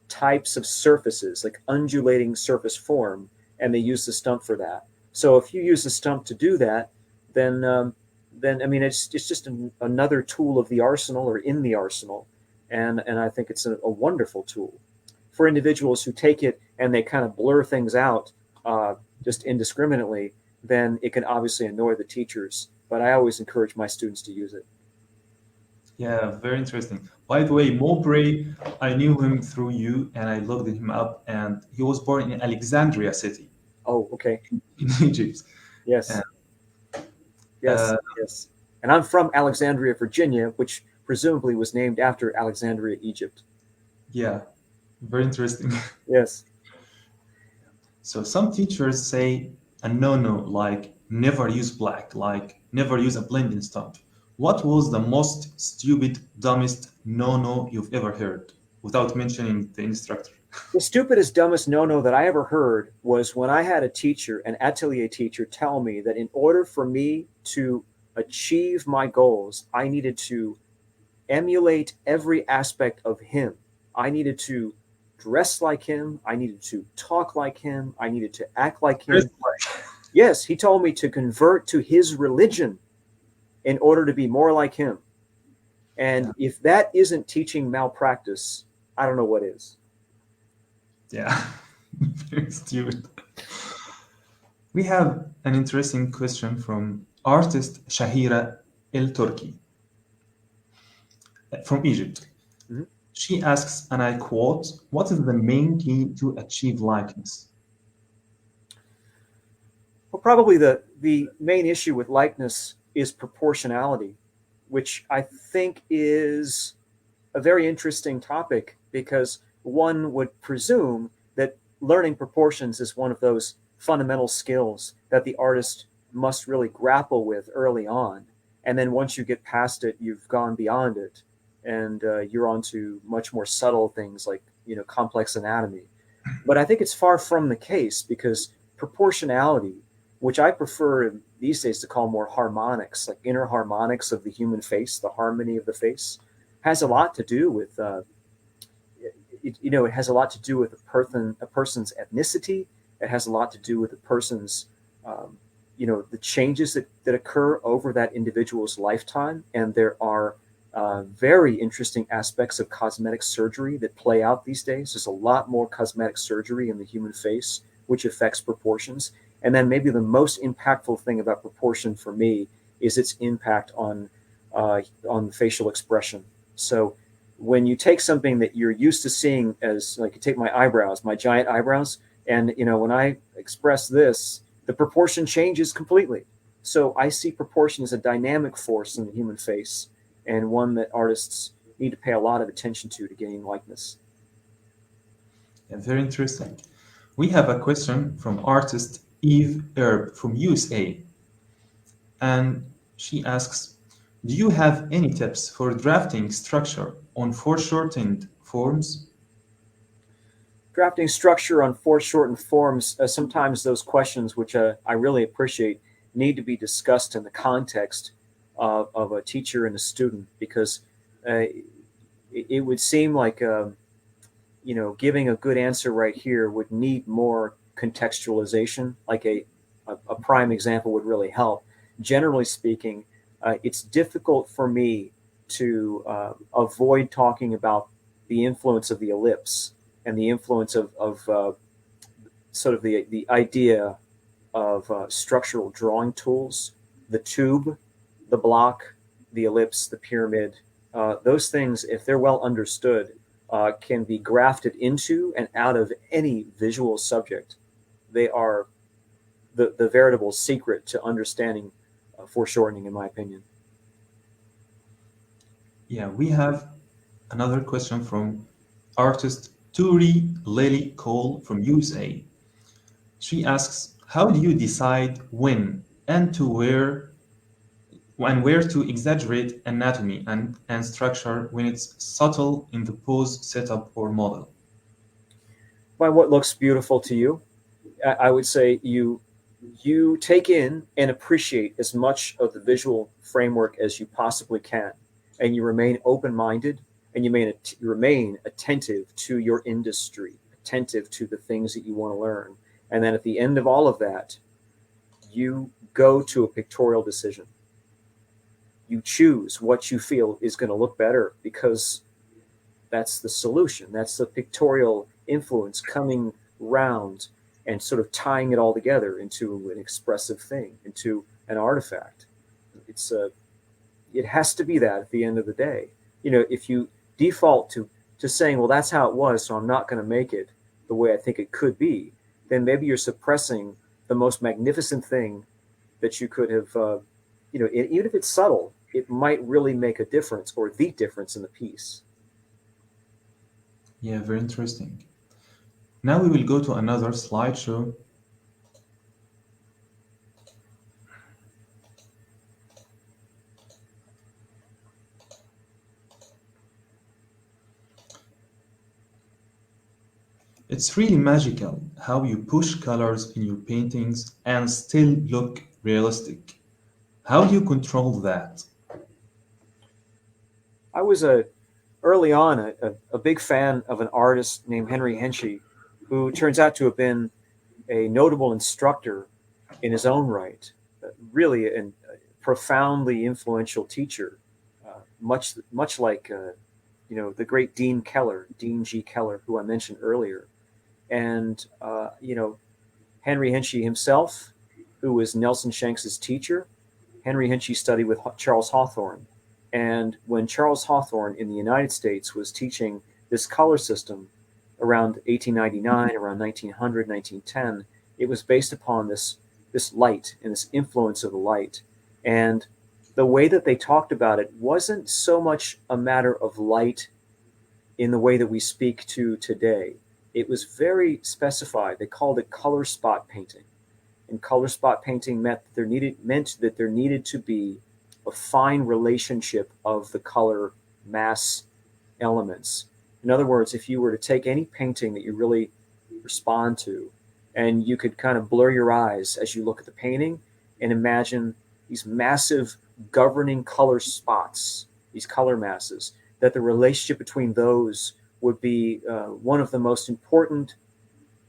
types of surfaces, like undulating surface form, and they used the stump for that. So if you use the stump to do that, then I mean it's just another tool of the arsenal or in the arsenal, and I think it's a wonderful tool for individuals who take it and they kind of blur things out just indiscriminately. Then it can obviously annoy the teachers. But I always encourage my students to use it. Yeah, very interesting. By the way, Mowbray, I knew him through you, and I looked him up, and he was born in Alexandria city Oh, okay. in Egypt. Yes. And, Yes. uh, Yes. And I'm from Alexandria, Virginia, which presumably was named after Alexandria, Egypt. yeah, very interesting. Yes. So some teachers say a no-no, like never use black, like never use a blending stump. What was the most stupid, dumbest no-no you've ever heard, without mentioning the instructor? The stupidest, dumbest no-no that I ever heard was when I had a teacher, an atelier teacher, tell me that in order for me to achieve my goals, I needed to emulate every aspect of him. I needed to dress like him. I needed to talk like him. I needed to act like him. Yes, he told me to convert to his religion in order to be more like him. And if that isn't teaching malpractice, I don't know what is. Yeah, very stupid. We have an interesting question from artist Shahira El Turki from Egypt. Mhm. She asks, and I quote, "What is the main key to achieve likeness?" Well, probably the main issue with likeness is proportionality, which I think is a very interesting topic because one would presume that learning proportions is one of those fundamental skills that the artist must really grapple with early on. And then once you get past it, you've gone beyond it, and you're on to much more subtle things like, complex anatomy. But I think it's far from the case because proportionality, which I prefer these days to call more harmonics, like inner harmonics of the human face, the harmony of the face, has a lot to do with it has a lot to do with a person's ethnicity. It has a lot to do with a person's the changes that occur over that individual's lifetime. And there are very interesting aspects of cosmetic surgery that play out these days. There's a lot more cosmetic surgery in the human face, which affects proportions. And then maybe the most impactful thing about proportion for me is its impact on facial expression. So when you take something that you're used to seeing as, like, you take my eyebrows, my giant eyebrows, and when I express this, the proportion changes completely. So I see proportion as a dynamic force in the human face, and one that artists need to pay a lot of attention to gain likeness. Yeah, very interesting. We have a question from artist Eve Erb from USA. And she asks, do you have any tips for drafting structure on foreshortened forms? Drafting structure on foreshortened forms, sometimes those questions, which I really appreciate, need to be discussed in the context of a teacher and a student, because it would seem like giving a good answer right here would need more contextualization. Like a prime example would really help. Generally speaking, it's difficult for me to avoid talking about the influence of the ellipse and the influence of sort of the idea of structural drawing tools, the tube, the block, the ellipse, the pyramid. Those things, if they're well understood, can be grafted into and out of any visual subject. They are the veritable secret to understanding foreshortening, in my opinion. Yeah, we have another question from artist Turi Lily Cole from USA. She asks, How do you decide when and where to exaggerate anatomy and structure when it's subtle in the pose, setup, or model? By what looks beautiful to you. I would say you take in and appreciate as much of the visual framework as you possibly can, and you remain open-minded, and you remain attentive to your industry, attentive to the things that you want to learn, and then at the end of all of that, you go to a pictorial decision. You choose what you feel is going to look better because that's the solution. That's the pictorial influence coming round and sort of tying it all together into an expressive thing, into an artifact. It's a, it has to be that at the end of the day. You know, if you default to saying, well, that's how it was, so I'm not going to make it the way I think it could be, then maybe you're suppressing the most magnificent thing that you could have, even if it's subtle, it might really make a difference or the difference in the piece. Yeah, very interesting. Now we will go to another slideshow. It's really magical how you push colors in your paintings and still look realistic. How do you control that? I was early on a big fan of an artist named Henry Henchy, who turns out to have been a notable instructor in his own right, really a profoundly influential teacher, much like the great Dean Keller, Dean G. Keller, who I mentioned earlier, and Henry Henchy himself, who was Nelson Shanks's teacher. Henry Henchy studied with Charles Hawthorne, and when Charles Hawthorne in the United States was teaching this color system around 1899, around 1900, 1910, it was based upon this light and this influence of the light. And the way that they talked about it wasn't so much a matter of light in the way that we speak to today. It was very specified. They called it color spot painting. And color spot painting meant that there needed to be a fine relationship of the color mass elements. In other words, if you were to take any painting that you really respond to, and you could kind of blur your eyes as you look at the painting and imagine these massive governing color spots, these color masses, that the relationship between those would be one of the most important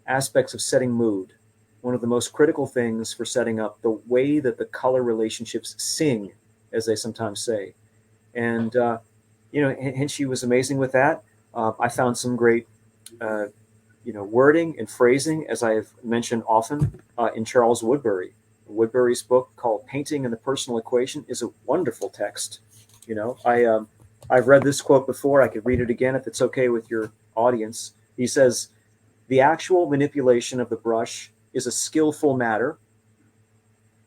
aspects of setting mood, one of the most critical things for setting up the way that the color relationships sing, as they sometimes say. And, Henchy was amazing with that. I found some great, wording and phrasing, as I have mentioned often, in Charles Woodbury. Woodbury's book called Painting and the Personal Equation is a wonderful text. I've read this quote before. I could read it again if it's okay with your audience. He says, "The actual manipulation of the brush is a skillful matter,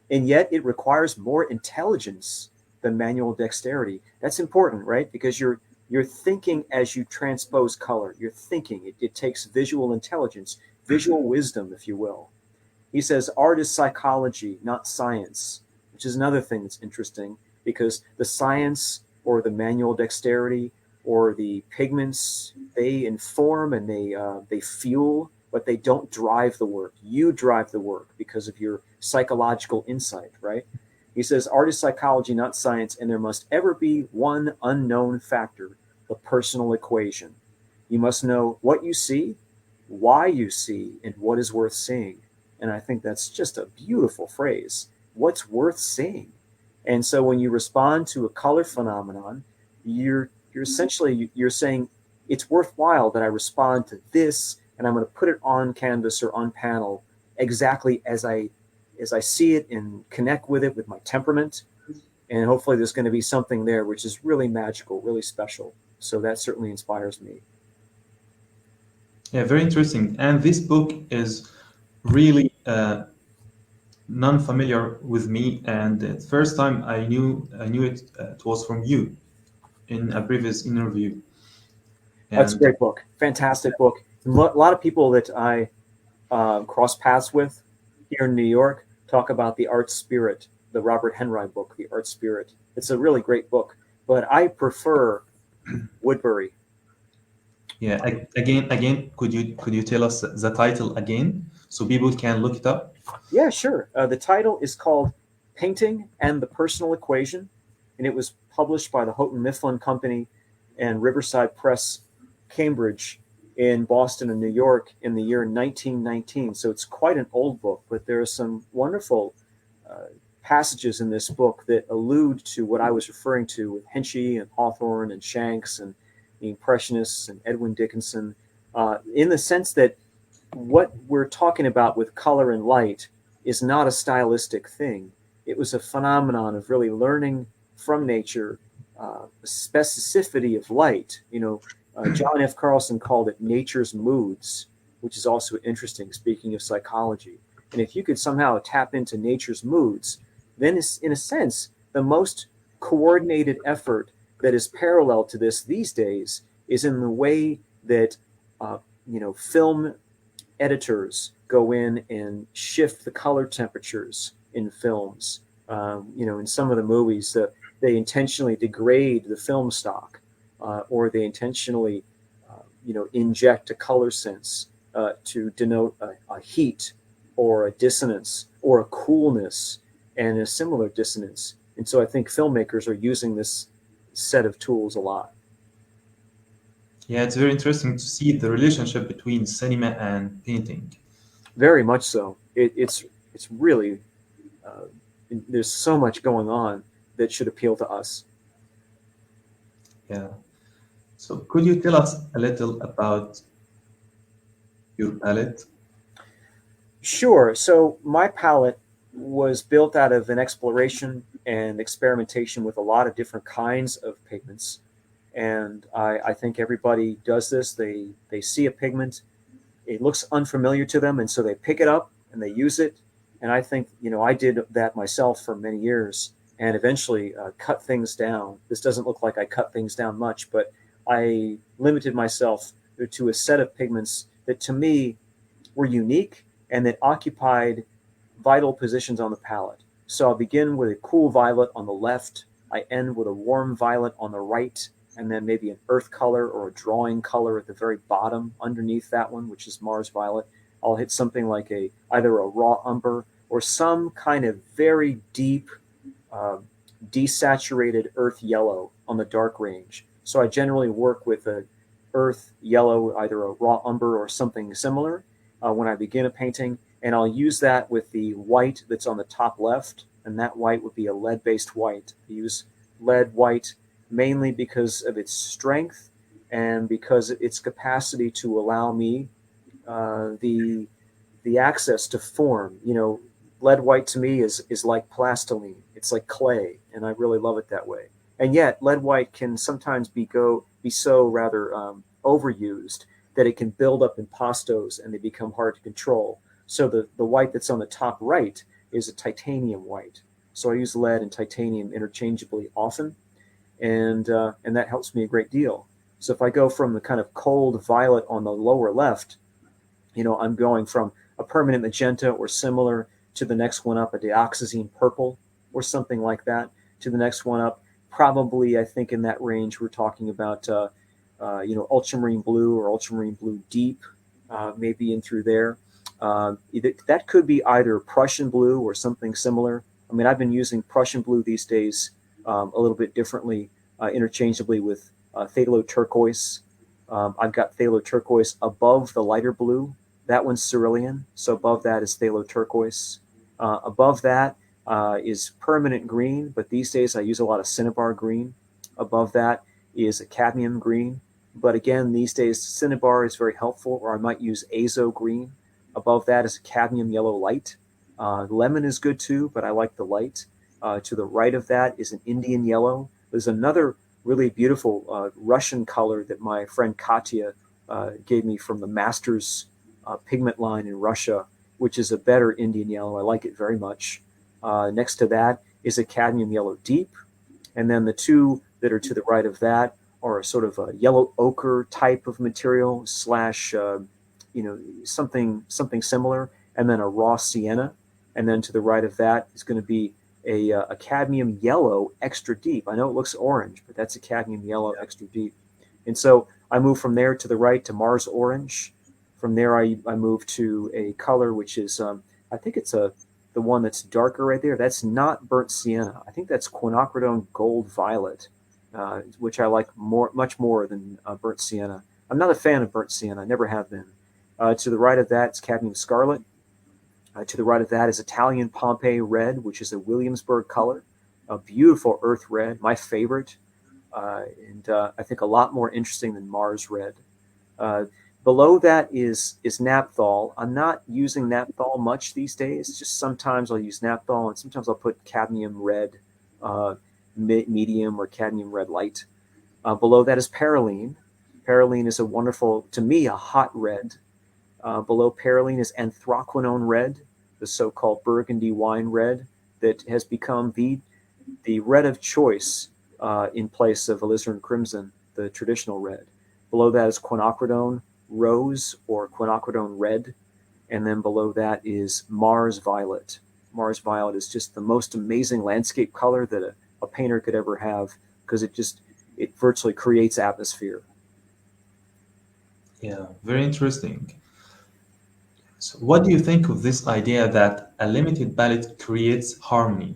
and yet it requires more intelligence than manual dexterity." That's important, right? Because you're thinking as you transpose color. You're thinking. It takes visual intelligence, visual wisdom, if you will. He says, "Art is psychology, not science," which is another thing that's interesting, because the science or the manual dexterity or the pigments, they inform and they fuel, but they don't drive the work. You drive the work because of your psychological insight, right? He says, "Art is psychology, not science, and there must ever be one unknown factor, the personal equation. You must know what you see, why you see, and what is worth seeing." And I think that's just a beautiful phrase. What's worth seeing? And so when you respond to a color phenomenon, you're essentially saying it's worthwhile that I respond to this, and I'm going to put it on canvas or on panel exactly as I see it and connect with it with my temperament. And hopefully there's going to be something there which is really magical, really special. So that certainly inspires me. Yeah, very interesting. And this book is really non-familiar with me, and the first time I knew it, it was from you in a previous interview. That's a And great book. Fantastic book. A lot of people that I cross paths with here in New York talk about the art spirit, the Robert Henry book, The Art Spirit. It's a really great book, but I prefer Woodbury. Yeah, again, could you tell us the title again so people can look it up? Yeah, sure. The title is called Painting and the Personal Equation, and it was published by the Houghton Mifflin Company and Riverside Press, Cambridge, in Boston and New York in the year 1919. So it's quite an old book, but there are some wonderful passages in this book that allude to what I was referring to with Henchy and Hawthorne and Shanks and the Impressionists and Edwin Dickinson, in the sense that what we're talking about with color and light is not a stylistic thing. It was a phenomenon of really learning from nature, the specificity of light. John F. Carlson called it nature's moods, which is also interesting, speaking of psychology. And if you could somehow tap into nature's moods, then it's, in a sense, the most coordinated effort that is parallel to this these days is in the way that film editors go in and shift the color temperatures in films. In some of the movies, they intentionally degrade the film stock, or they intentionally, inject a color sense to denote a heat or a dissonance or a coolness and a similar dissonance. And so I think filmmakers are using this set of tools a lot. Yeah, it's very interesting to see the relationship between cinema and painting. Very much so. It's really there's so much going on that should appeal to us. Yeah. So could you tell us a little about your palette? Sure. So my palette was built out of an exploration and experimentation with a lot of different kinds of pigments. And I think everybody does this. They see a pigment, it looks unfamiliar to them, and so they pick it up and they use it. And I think, I did that myself for many years and eventually cut things down. This doesn't look like I cut things down much, but I limited myself to a set of pigments that to me were unique and that occupied vital positions on the palette. So I'll begin with a cool violet on the left. I end with a warm violet on the right, and then maybe an earth color or a drawing color at the very bottom underneath that one, which is Mars violet. I'll hit something like either a raw umber or some kind of very deep, desaturated earth yellow on the dark range. So I generally work with a earth yellow, either a raw umber or something similar when I begin a painting. And I'll use that with the white that's on the top left. And that white would be a lead-based white. I use lead white mainly because of its strength and because of its capacity to allow me the access to form. Lead white to me is like plastiline. It's like clay, and I really love it that way. And yet, lead white can sometimes be so rather overused that it can build up impastos and they become hard to control. So the white that's on the top right is a titanium white. So I use lead and titanium interchangeably often, and that helps me a great deal. So if I go from the kind of cold violet on the lower left, I'm going from a permanent magenta or similar to the next one up, a dioxazine purple or something like that, to the next one up. Probably, I think in that range, we're talking about, ultramarine blue or ultramarine blue deep, maybe in through there. That could be either Prussian blue or something similar. I mean, I've been using Prussian blue these days a little bit differently, interchangeably with phthalo turquoise. I've got phthalo turquoise above the lighter blue. That one's cerulean, so above that is phthalo turquoise. Above that is permanent green, but these days I use a lot of cinnabar green. Above that is a cadmium green, but again, these days cinnabar is very helpful, or I might use azo green. Above that is a cadmium yellow light. Lemon is good too, but I like the light. To the right of that is an Indian yellow. There's another really beautiful Russian color that my friend Katya gave me from the Masters pigment line in Russia, which is a better Indian yellow. I like it very much. Next to that is a cadmium yellow deep. And then the two that are to the right of that are a sort of a yellow ochre type of material / something similar. and then a raw sienna. And then to the right of that is going to be a cadmium yellow extra deep. I know it looks orange, but that's a cadmium yellow extra deep. And so I move from there to the right to Mars orange. From there, I move to a color which is, I think it's the one that's darker right there. That's not burnt sienna. I think that's quinacridone gold violet, which I like much more than burnt sienna. I'm not a fan of burnt sienna. I never have been. To the right of that, it's cadmium scarlet. To the right of that is Italian Pompeii red, which is a Williamsburg color, a beautiful earth red, my favorite, and I think a lot more interesting than Mars red. Below that is naphthol. I'm not using naphthol much these days. Just sometimes I'll use naphthol, and sometimes I'll put cadmium red medium or cadmium red light. Below that is perylene. Perylene is a wonderful, to me, a hot red. Below perylene is anthraquinone red, the so-called Burgundy wine red that has become the red of choice in place of alizarin crimson, the traditional red. Below that is quinacridone rose or quinacridone red, and then below that is Mars violet. Mars violet is just the most amazing landscape color that a painter could ever have, because it virtually creates atmosphere. Yeah, very interesting. So what do you think of this idea that a limited palette creates harmony?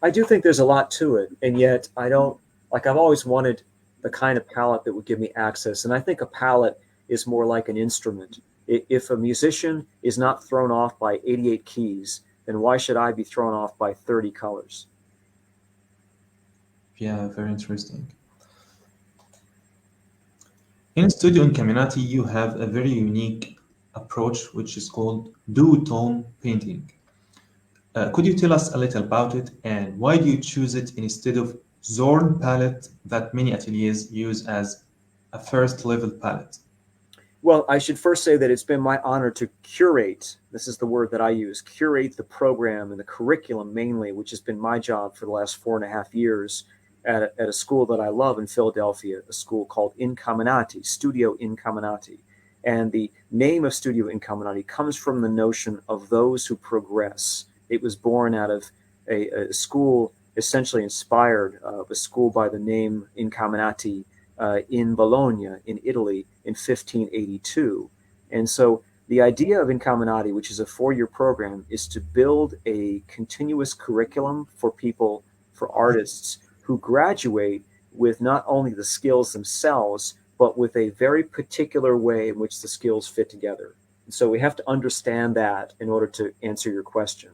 I do think there's a lot to it, and yet I don't, like, I've always wanted the kind of palette that would give me access, and I think a palette is more like an instrument. If a musician is not thrown off by 88 keys, then why should I be thrown off by 30 colors? Yeah, very interesting. In Studio Incaminati, you have a very unique approach, which is called duotone painting. Could you tell us a little about it, and why do you choose it instead of Zorn palette that many ateliers use as a first level palette? Well, I should first say that it's been my honor to curate, this is the word that I use, curate the program and the curriculum mainly, which has been my job for the last 4.5 years at a school that I love in Philadelphia, a school called Incaminati, Studio Incaminati. And the name of Studio Incaminati comes from the notion of those who progress. It was born out of a school essentially inspired of a school by the name Incaminati in Bologna, in Italy, in 1582. And so the idea of Incaminati, which is a 4-year program, is to build a continuous curriculum for people, for artists who graduate with not only the skills themselves, but with a very particular way in which the skills fit together. And so we have to understand that in order to answer your question.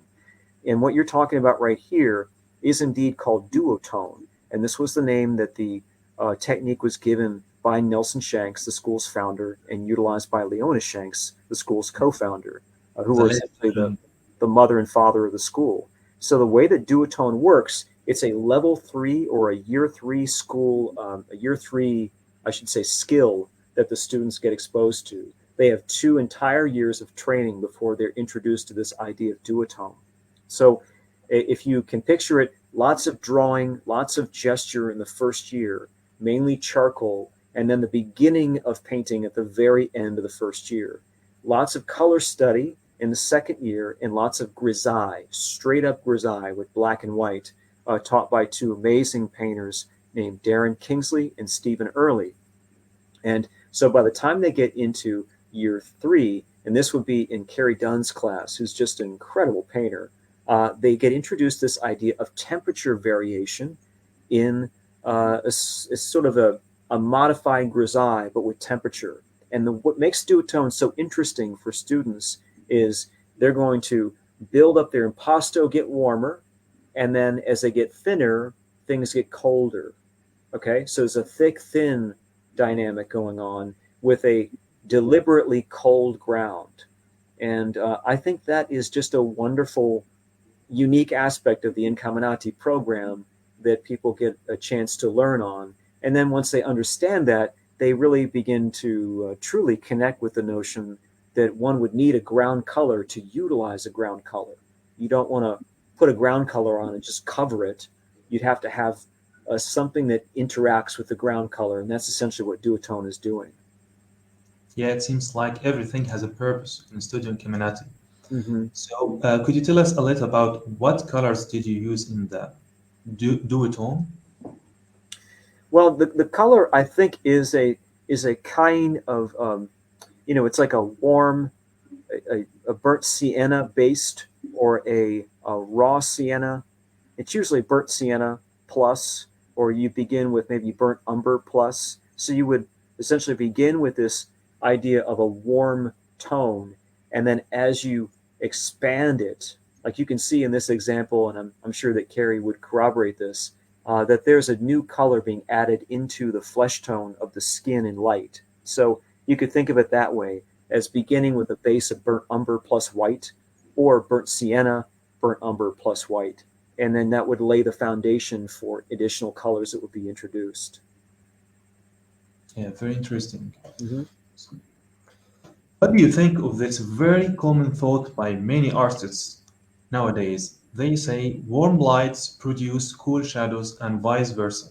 And what you're talking about right here is indeed called duotone. And this was the name that the technique was given by Nelson Shanks, the school's founder, and utilized by Leona Shanks, the school's co-founder, who were essentially the mother and father of the school. So the way that duotone works, it's a level 3 or a year 3 school, a year 3, I should say, skill that the students get exposed to. They have 2 entire years of training before they're introduced to this idea of duotone. So if you can picture it, lots of drawing, lots of gesture in the first year, mainly charcoal, and then the beginning of painting at the very end of the first year. Lots of color study in the second year, and lots of grisaille, straight up grisaille with black and white, taught by 2 amazing painters named Darren Kingsley and Stephen Early. And so by the time they get into year 3, and this would be in Carrie Dunn's class, who's just an incredible painter, they get introduced to this idea of temperature variation in a sort of a modified grisaille, but with temperature. And what makes duotone so interesting for students is they're going to build up their impasto, get warmer, and then as they get thinner, things get colder. Okay, so there's a thick-thin dynamic going on with a deliberately cold ground. And I think that is just a wonderful, unique aspect of the Incaminati program that people get a chance to learn on. And then once they understand that, they really begin to truly connect with the notion that one would need a ground color to utilize a ground color. You don't want to put a ground color on and just cover it. You'd have to have something that interacts with the ground color, and that's essentially what duotone is doing. Yeah, it seems like everything has a purpose in studio community. Hmm. So, could you tell us a little about what colors did you use in the duotone? Well, the color I think is a kind of it's like a warm, a burnt sienna based or a raw sienna. It's usually burnt sienna plus, or you begin with maybe burnt umber plus. So you would essentially begin with this idea of a warm tone, and then as you expand it, like you can see in this example, and I'm sure that Carrie would corroborate this, that there's a new color being added into the flesh tone of the skin in light. So you could think of it that way, as beginning with a base of burnt umber plus white, or burnt sienna, burnt umber plus white, and then that would lay the foundation for additional colors that would be introduced. Yeah, very interesting. Mm-hmm. What do you think of this very common thought by many artists nowadays? They say warm lights produce cool shadows and vice versa.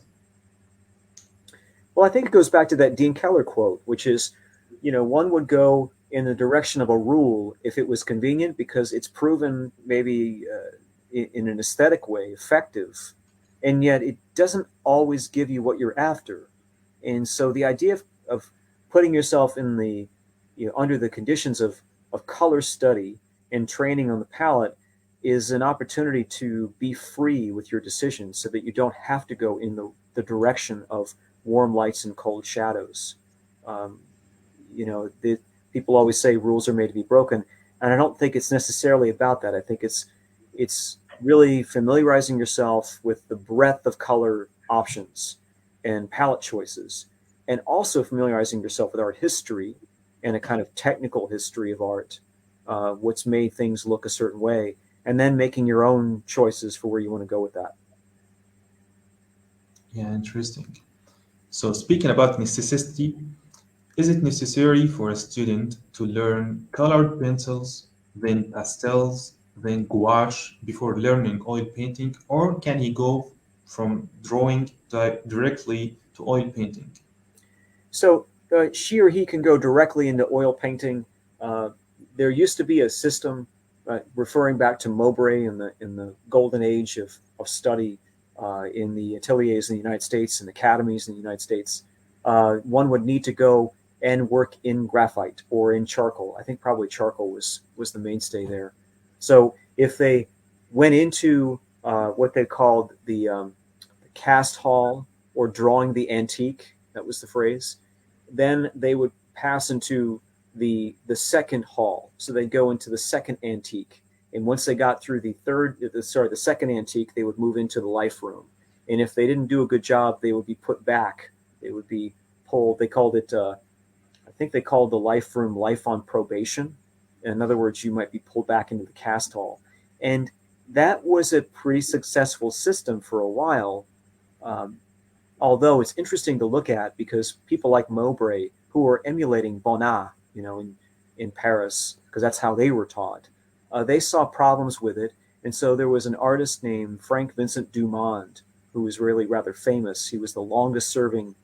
Well, I think it goes back to that Dean Keller quote, which is, one would go in the direction of a rule if it was convenient because it's proven maybe in an aesthetic way effective, and yet it doesn't always give you what you're after. And so the idea of putting yourself in the, under the conditions of color study and training on the palette is an opportunity to be free with your decisions so that you don't have to go in the direction of warm lights and cold shadows. Um, People always say rules are made to be broken, and I don't think it's necessarily about that. I think it's really familiarizing yourself with the breadth of color options and palette choices, and also familiarizing yourself with art history and a kind of technical history of art, what's made things look a certain way, and then making your own choices for where you want to go with that. Yeah, interesting. So, speaking about necessity, is it necessary for a student to learn colored pencils, then pastels, then gouache before learning oil painting, or can he go from drawing directly to oil painting? So she or he can go directly into oil painting. Uh, there used to be a system referring back to Mowbray in the golden age of study in the ateliers in the United States and academies in the United States. One would need to go and work in graphite or in charcoal. I think probably charcoal was the mainstay there. So if they went into what they called the cast hall or drawing the antique, that was the phrase, then they would pass into the second hall. So they'd go into the second antique. And once they got through the second antique, they would move into the life room. And if they didn't do a good job, they would be put back. They would be pulled. They called it, I think they called the life room life on probation. In other words, you might be pulled back into the cast hall. And that was a pretty successful system for a while. Um, Although it's interesting to look at because people like Mowbray, who were emulating Bonnat, in Paris, because that's how they were taught, they saw problems with it. And so there was an artist named Frank Vincent Dumond, who was really rather famous. He was the longest serving,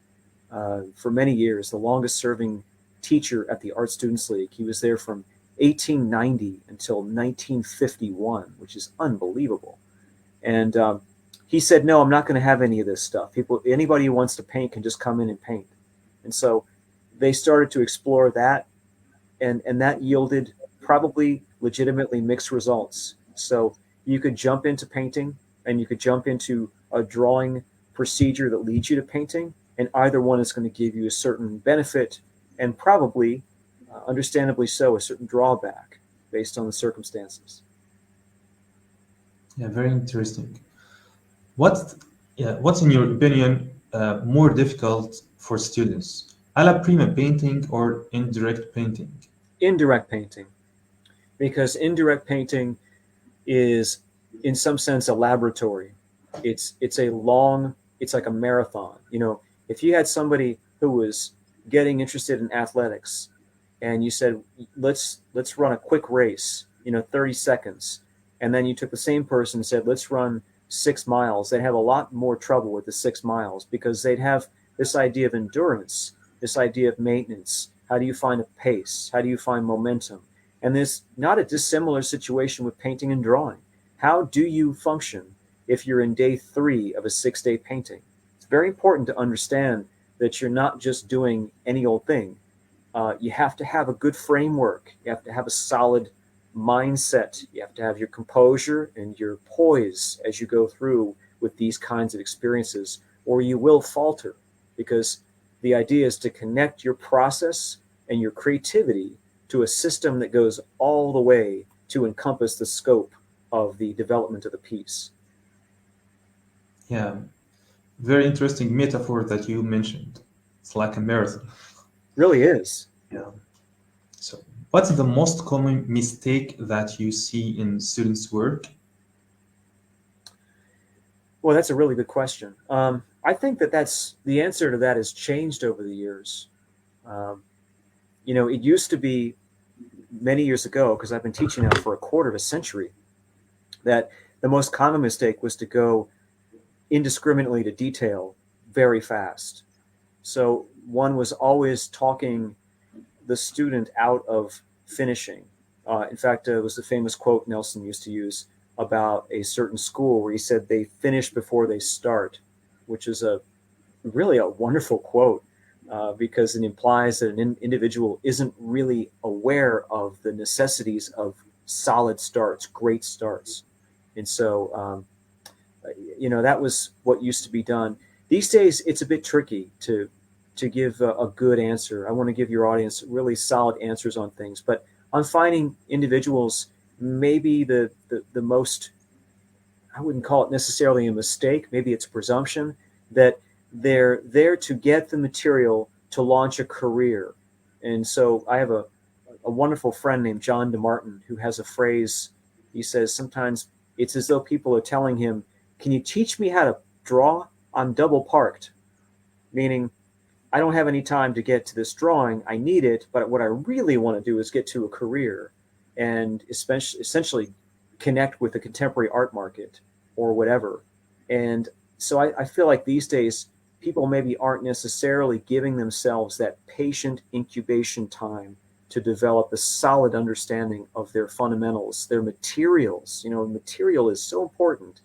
for many years, the longest serving teacher at the Art Students League. He was there from 1890 until 1951, which is unbelievable. And he said, "No, I'm not going to have any of this stuff. Anybody who wants to paint can just come in and paint." And so they started to explore that, and that yielded probably legitimately mixed results. So you could jump into painting, and you could jump into a drawing procedure that leads you to painting, and either one is going to give you a certain benefit, and probably, understandably so, a certain drawback based on the circumstances. Yeah, very interesting. What, yeah, what's in your opinion more difficult for students? Alla prima painting or indirect painting? Indirect painting, because indirect painting is in some sense a laboratory. It's like a marathon. If you had somebody who was getting interested in athletics and you said, let's run a quick race, 30 seconds, and then you took the same person and said, let's run 6 miles, they'd have a lot more trouble with the 6 miles because they'd have this idea of endurance, this idea of maintenance, How do you find a pace? How do you find momentum? And there's not a dissimilar situation with painting and drawing. How do you function if you're in day 3 of a 6-day painting? It's very important to understand that you're not just doing any old thing. You have to have a good framework. You have to have a solid mindset. You have to have your composure and your poise as you go through with these kinds of experiences, or you will falter, because the idea is to connect your process and your creativity to a system that goes all the way to encompass the scope of the development of the piece. Yeah, very interesting metaphor that you mentioned. It's like a marathon. Really is. Yeah. So, what's the most common mistake that you see in students' work? Well, that's a really good question. I think that's the answer to that has changed over the years. It used to be many years ago, because I've been teaching now for a quarter of a century, that the most common mistake was to go indiscriminately to detail very fast. So one was always talking the student out of finishing. In fact, it was the famous quote Nelson used to use about a certain school where he said they finish before they start, which is really a wonderful quote, because it implies that an individual isn't really aware of the necessities of solid starts, great starts. And so, that was what used to be done. These days, it's a bit tricky to give a good answer. I want to give your audience really solid answers on things, but I'm finding individuals, maybe the most, I wouldn't call it necessarily a mistake, maybe it's a presumption, that they're there to get the material to launch a career. And so I have a wonderful friend named John DeMartin who has a phrase. He says sometimes it's as though people are telling him, can you teach me how to draw? I'm double parked, meaning I don't have any time to get to this drawing. I need it, but what I really want to do is get to a career and essentially connect with the contemporary art market or whatever. And so I feel like these days people maybe aren't necessarily giving themselves that patient incubation time to develop a solid understanding of their fundamentals, their materials. Material is so important.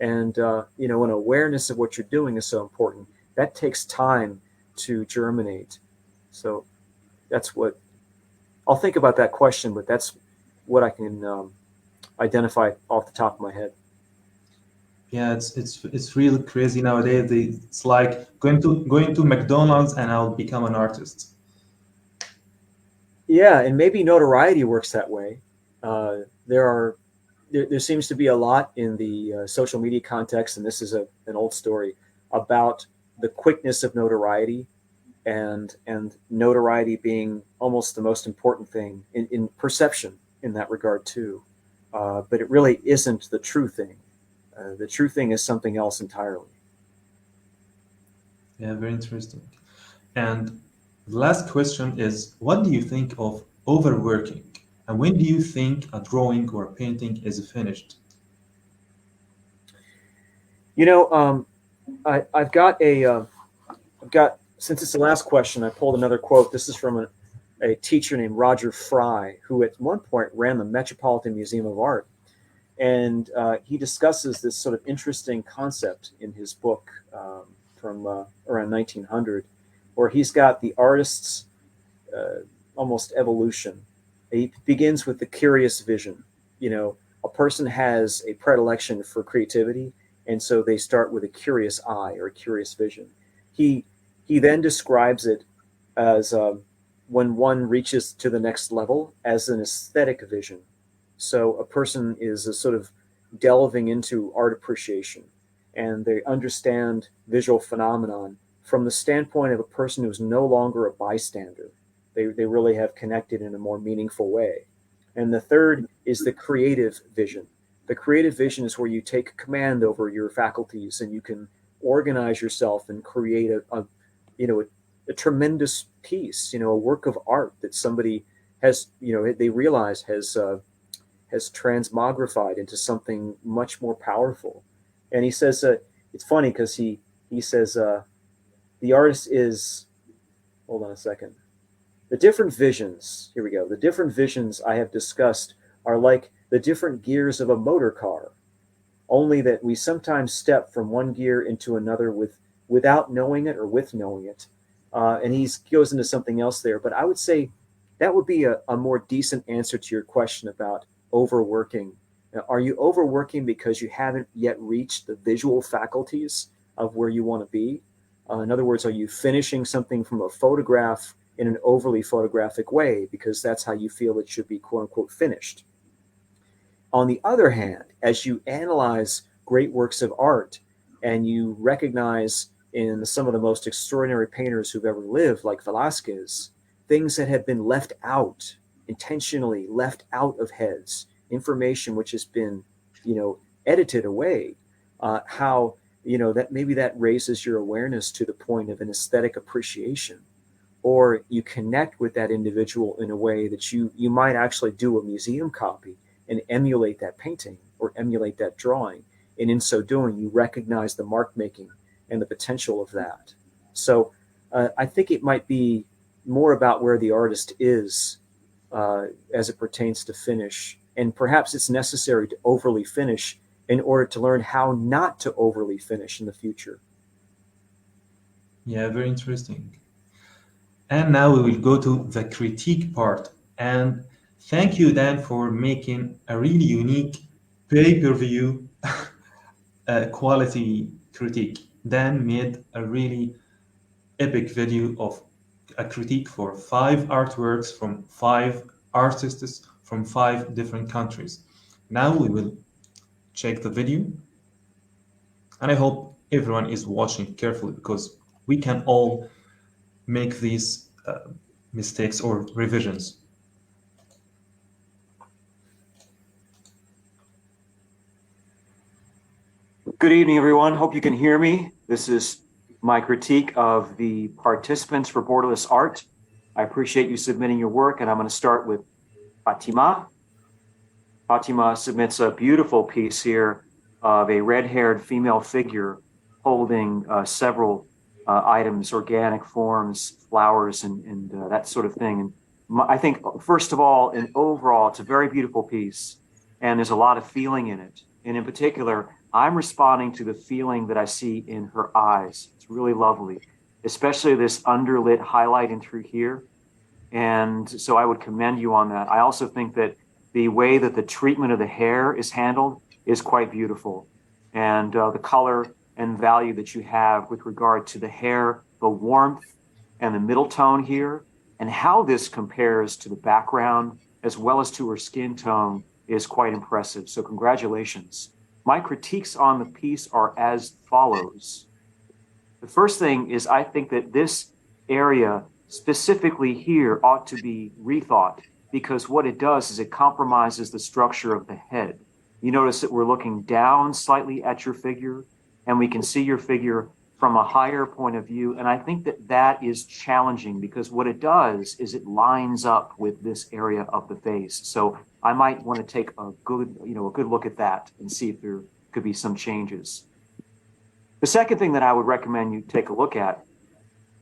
And, an awareness of what you're doing is so important. That takes time to germinate. So that's what I'll think about that question, but that's what I can identify off the top of my head. Yeah, it's really crazy nowadays. It's like going to McDonald's and I'll become an artist. Yeah, and maybe notoriety works that way. There seems to be a lot in the social media context, and this is an old story about the quickness of notoriety, and notoriety being almost the most important thing in perception in that regard too. But it really isn't the true thing. The true thing is something else entirely. Yeah, very interesting. And the last question is, what do you think of overworking? And when do you think a drawing or a painting is finished? I've got since it's the last question, I pulled another quote. This is from a teacher named Roger Fry, who at one point ran the Metropolitan Museum of Art. And he discusses this sort of interesting concept in his book from around 1900, where he's got the artist's almost evolution. He begins with the curious vision. A person has a predilection for creativity, and so they start with a curious eye or a curious vision. He then describes it as when one reaches to the next level as an aesthetic vision. So a person is a sort of delving into art appreciation, and they understand visual phenomenon from the standpoint of a person who's no longer a bystander. They really have connected in a more meaningful way. And the third is the creative vision. The creative vision is where you take command over your faculties and you can organize yourself and create a tremendous piece, a work of art that somebody has, they realize has transmogrified into something much more powerful. And he says, it's funny because he says, the artist is, hold on a second. The different visions, here we go. The different visions I have discussed are like the different gears of a motor car, only that we sometimes step from one gear into another without knowing it or with knowing it. And he goes into something else there. But I would say that would be a more decent answer to your question about overworking. Now, are you overworking because you haven't yet reached the visual faculties of where you want to be? In other words, are you finishing something from a photograph in an overly photographic way because that's how you feel it should be, quote unquote, finished? On the other hand, as you analyze great works of art and you recognize in some of the most extraordinary painters who've ever lived, like Velasquez, things that have been left out, intentionally left out of heads, information which has been, edited away, how, that maybe that raises your awareness to the point of an aesthetic appreciation, or you connect with that individual in a way that you might actually do a museum copy and emulate that painting or emulate that drawing. And in so doing, you recognize the mark making and the potential of that. So I think it might be more about where the artist is as it pertains to finish. And perhaps it's necessary to overly finish in order to learn how not to overly finish in the future. Yeah, very interesting. And now we will go to the critique part. And thank you, Dan, for making a really unique pay-per-view quality critique. Dan made a really epic video of a critique for 5 artworks from 5 artists from 5 different countries. Now we will check the video, and I hope everyone is watching carefully because we can all make these mistakes or revisions. Good evening, everyone. Hope you can hear me. This is my critique of the participants for Borderless Art. I appreciate you submitting your work, and I'm going to start with Fatima. Fatima submits a beautiful piece here of a red-haired female figure holding several items, organic forms, flowers, and that sort of thing. And I think, first of all, and overall, it's a very beautiful piece, and there's a lot of feeling in it. And in particular, I'm responding to the feeling that I see in her eyes. It's really lovely, especially this underlit highlight in through here. And so I would commend you on that. I also think that the way that the treatment of the hair is handled is quite beautiful. And the color and value that you have with regard to the hair, the warmth and the middle tone here, and how this compares to the background as well as to her skin tone is quite impressive. So congratulations. My critiques on the piece are as follows. The first thing is I think that this area specifically here ought to be rethought, because what it does is it compromises the structure of the head. You notice that we're looking down slightly at your figure, and we can see your figure from a higher point of view. And I think that that is challenging, because what it does is it lines up with this area of the face. So I might want to take a good look at that and see if there could be some changes. The second thing that I would recommend you take a look at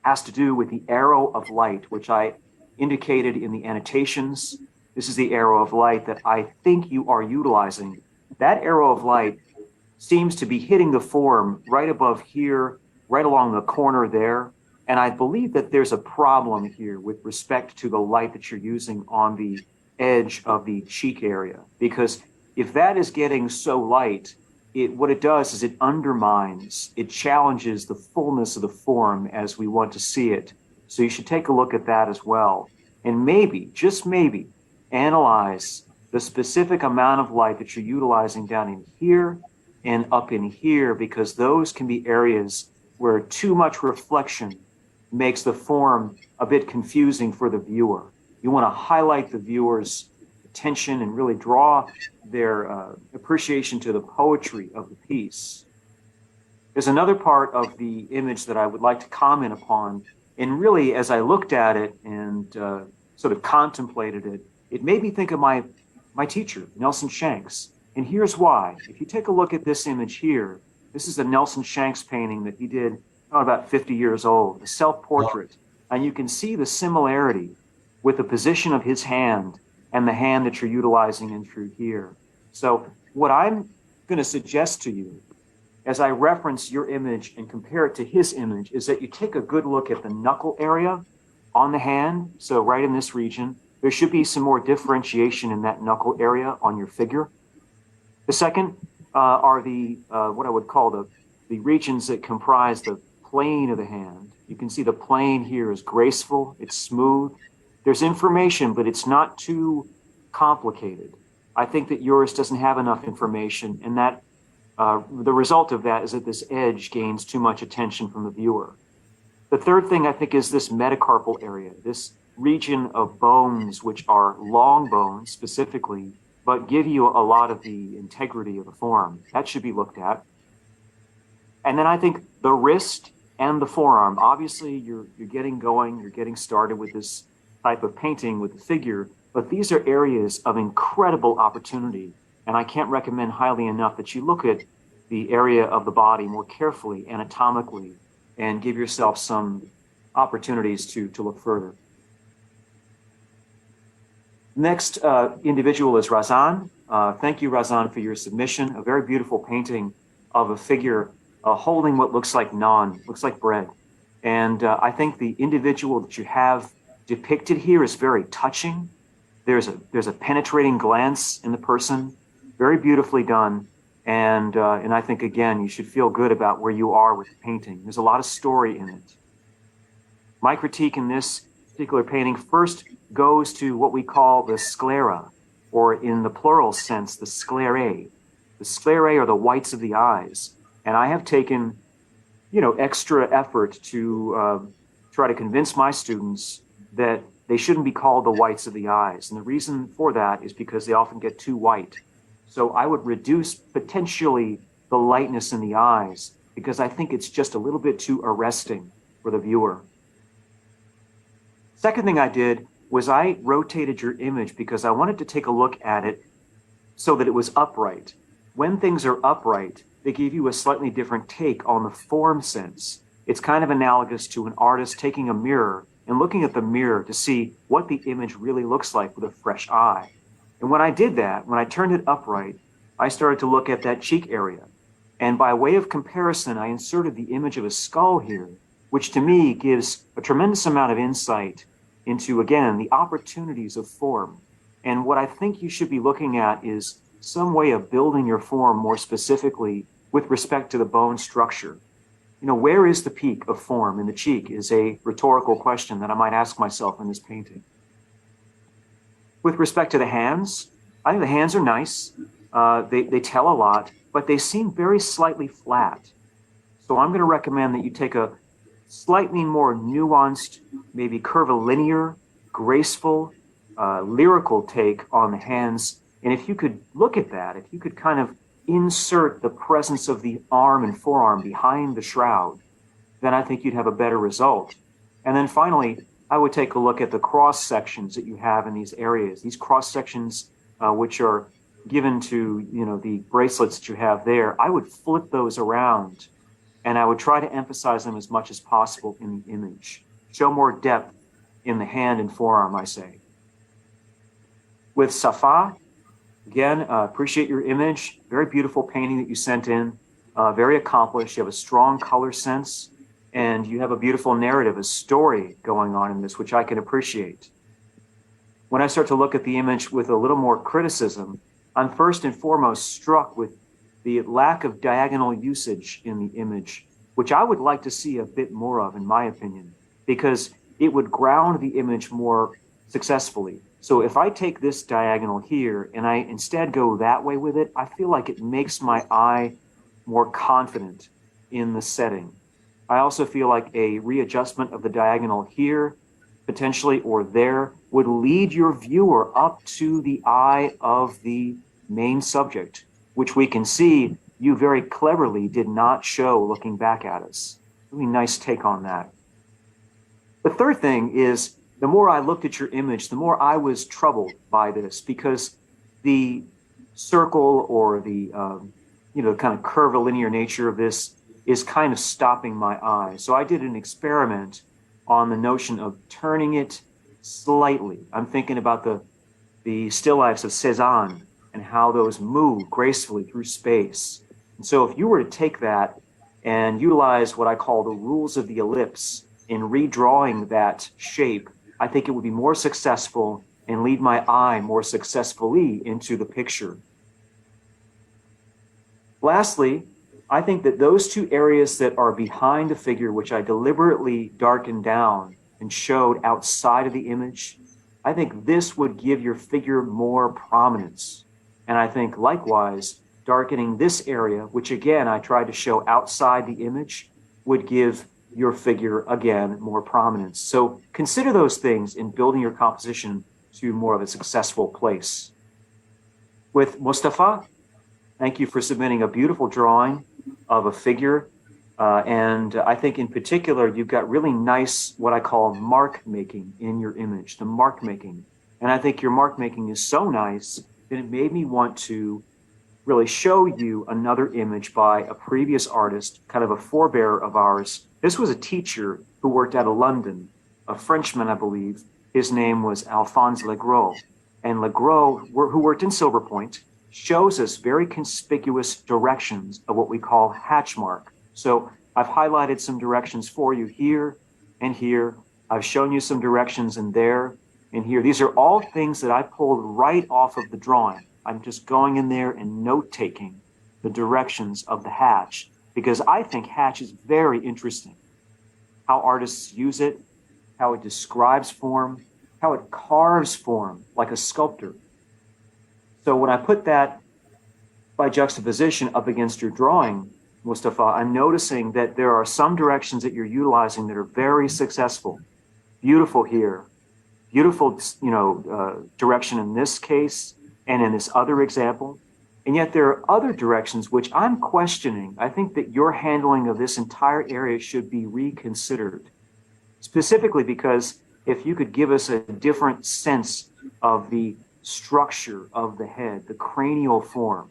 has to do with the arrow of light, which I indicated in the annotations. This is the arrow of light that I think you are utilizing. That arrow of light seems to be hitting the form right above here, right along the corner there. And I believe that there's a problem here with respect to the light that you're using on the edge of the cheek area. Because if that is getting so light, what it does is it undermines, it challenges the fullness of the form as we want to see it. So you should take a look at that as well. And maybe, just maybe, analyze the specific amount of light that you're utilizing down in here and up in here, because those can be areas where too much reflection makes the form a bit confusing for the viewer. You want to highlight the viewer's attention and really draw their appreciation to the poetry of the piece. There's another part of the image that I would like to comment upon. And really, as I looked at it and sort of contemplated it, it made me think of my teacher, Nelson Shanks. And here's why. If you take a look at this image here, this is a Nelson Shanks painting that he did about 50 years old, a self-portrait. And you can see the similarity with the position of his hand and the hand that you're utilizing in through here. So what I'm going to suggest to you as I reference your image and compare it to his image is that you take a good look at the knuckle area on the hand. So right in this region, there should be some more differentiation in that knuckle area on your figure. The second are the what I would call the regions that comprise the plane of the hand. You can see the plane here is graceful, it's smooth. There's information, but it's not too complicated. I think that yours doesn't have enough information, and that the result of that is that this edge gains too much attention from the viewer. The third thing I think is this metacarpal area, this region of bones, which are long bones specifically, but give you a lot of the integrity of the form. That should be looked at. And then I think the wrist and the forearm, obviously you're getting going, you're getting started with this type of painting with the figure, but these are areas of incredible opportunity. And I can't recommend highly enough that you look at the area of the body more carefully, anatomically, and give yourself some opportunities to look further. Next individual is Razan. Thank you, Razan, for your submission. A very beautiful painting of a figure holding what looks like naan, looks like bread. And I think the individual that you have depicted here is very touching. There's a penetrating glance in the person, very beautifully done. And I think, again, you should feel good about where you are with the painting. There's a lot of story in it. My critique in this particular painting first goes to what we call the sclera, or in the plural sense, the sclerae. The sclerae are the whites of the eyes. And I have taken, extra effort to try to convince my students that they shouldn't be called the whites of the eyes. And the reason for that is because they often get too white. So I would reduce potentially the lightness in the eyes because I think it's just a little bit too arresting for the viewer. Second thing I did was I rotated your image because I wanted to take a look at it so that it was upright. When things are upright, they give you a slightly different take on the form sense. It's kind of analogous to an artist taking a mirror and looking at the mirror to see what the image really looks like with a fresh eye. And when I did that, when I turned it upright, I started to look at that cheek area. And by way of comparison, I inserted the image of a skull here, which to me gives a tremendous amount of insight into, again, the opportunities of form. And what I think you should be looking at is some way of building your form more specifically with respect to the bone structure. Where is the peak of form in the cheek is a rhetorical question that I might ask myself in this painting. With respect to the hands, I think the hands are nice. They tell a lot, but they seem very slightly flat. So I'm going to recommend that you take a slightly more nuanced, maybe curvilinear, graceful, lyrical take on the hands. And if you could look at that, if you could kind of insert the presence of the arm and forearm behind the shroud, then I think you'd have a better result. And then finally, I would take a look at the cross sections that you have in these areas. These cross sections, which are given to the bracelets that you have there, I would flip those around and I would try to emphasize them as much as possible in the image. Show more depth in the hand and forearm, I say. With Safa, again, appreciate your image. Very beautiful painting that you sent in. Very accomplished. You have a strong color sense. And you have a beautiful narrative, a story going on in this, which I can appreciate. When I start to look at the image with a little more criticism, I'm first and foremost struck with the lack of diagonal usage in the image, which I would like to see a bit more of, in my opinion, because it would ground the image more successfully. So if I take this diagonal here and I instead go that way with it, I feel like it makes my eye more confident in the setting. I also feel like a readjustment of the diagonal here, potentially, or there, would lead your viewer up to the eye of the main subject, which we can see you very cleverly did not show looking back at us. Really nice take on that. The third thing is, the more I looked at your image, the more I was troubled by this, because the circle or the kind of curvilinear nature of this is kind of stopping my eye. So I did an experiment on the notion of turning it slightly. I'm thinking about the still lifes of Cézanne and how those move gracefully through space. And so if you were to take that and utilize what I call the rules of the ellipse in redrawing that shape, I think it would be more successful and lead my eye more successfully into the picture. Lastly, I think that those two areas that are behind the figure, which I deliberately darkened down and showed outside of the image, I think this would give your figure more prominence. And I think likewise, darkening this area, which again, I tried to show outside the image, would give your figure, again, more prominence. So consider those things in building your composition to more of a successful place. With Mustafa, thank you for submitting a beautiful drawing of a figure. And I think in particular, you've got really nice, what I call mark making in your image, the mark making. And I think your mark making is so nice that it made me want to really show you another image by a previous artist, kind of a forebearer of ours. This was a teacher who worked out of London, a Frenchman, I believe. His name was Alphonse Legros. And Legros, who worked in Silver Point, shows us very conspicuous directions of what we call hatch mark. So I've highlighted some directions for you here and here. I've shown you some directions in there and here. These are all things that I pulled right off of the drawing. I'm just going in there and note-taking the directions of the hatch because I think hatch is very interesting. How artists use it, how it describes form, how it carves form like a sculptor. So when I put that by juxtaposition up against your drawing, Mustafa, I'm noticing that there are some directions that you're utilizing that are very successful. Beautiful here, beautiful, direction in this case and in this other example. And yet there are other directions which I'm questioning. I think that your handling of this entire area should be reconsidered, specifically because if you could give us a different sense of the structure of the head, the cranial form,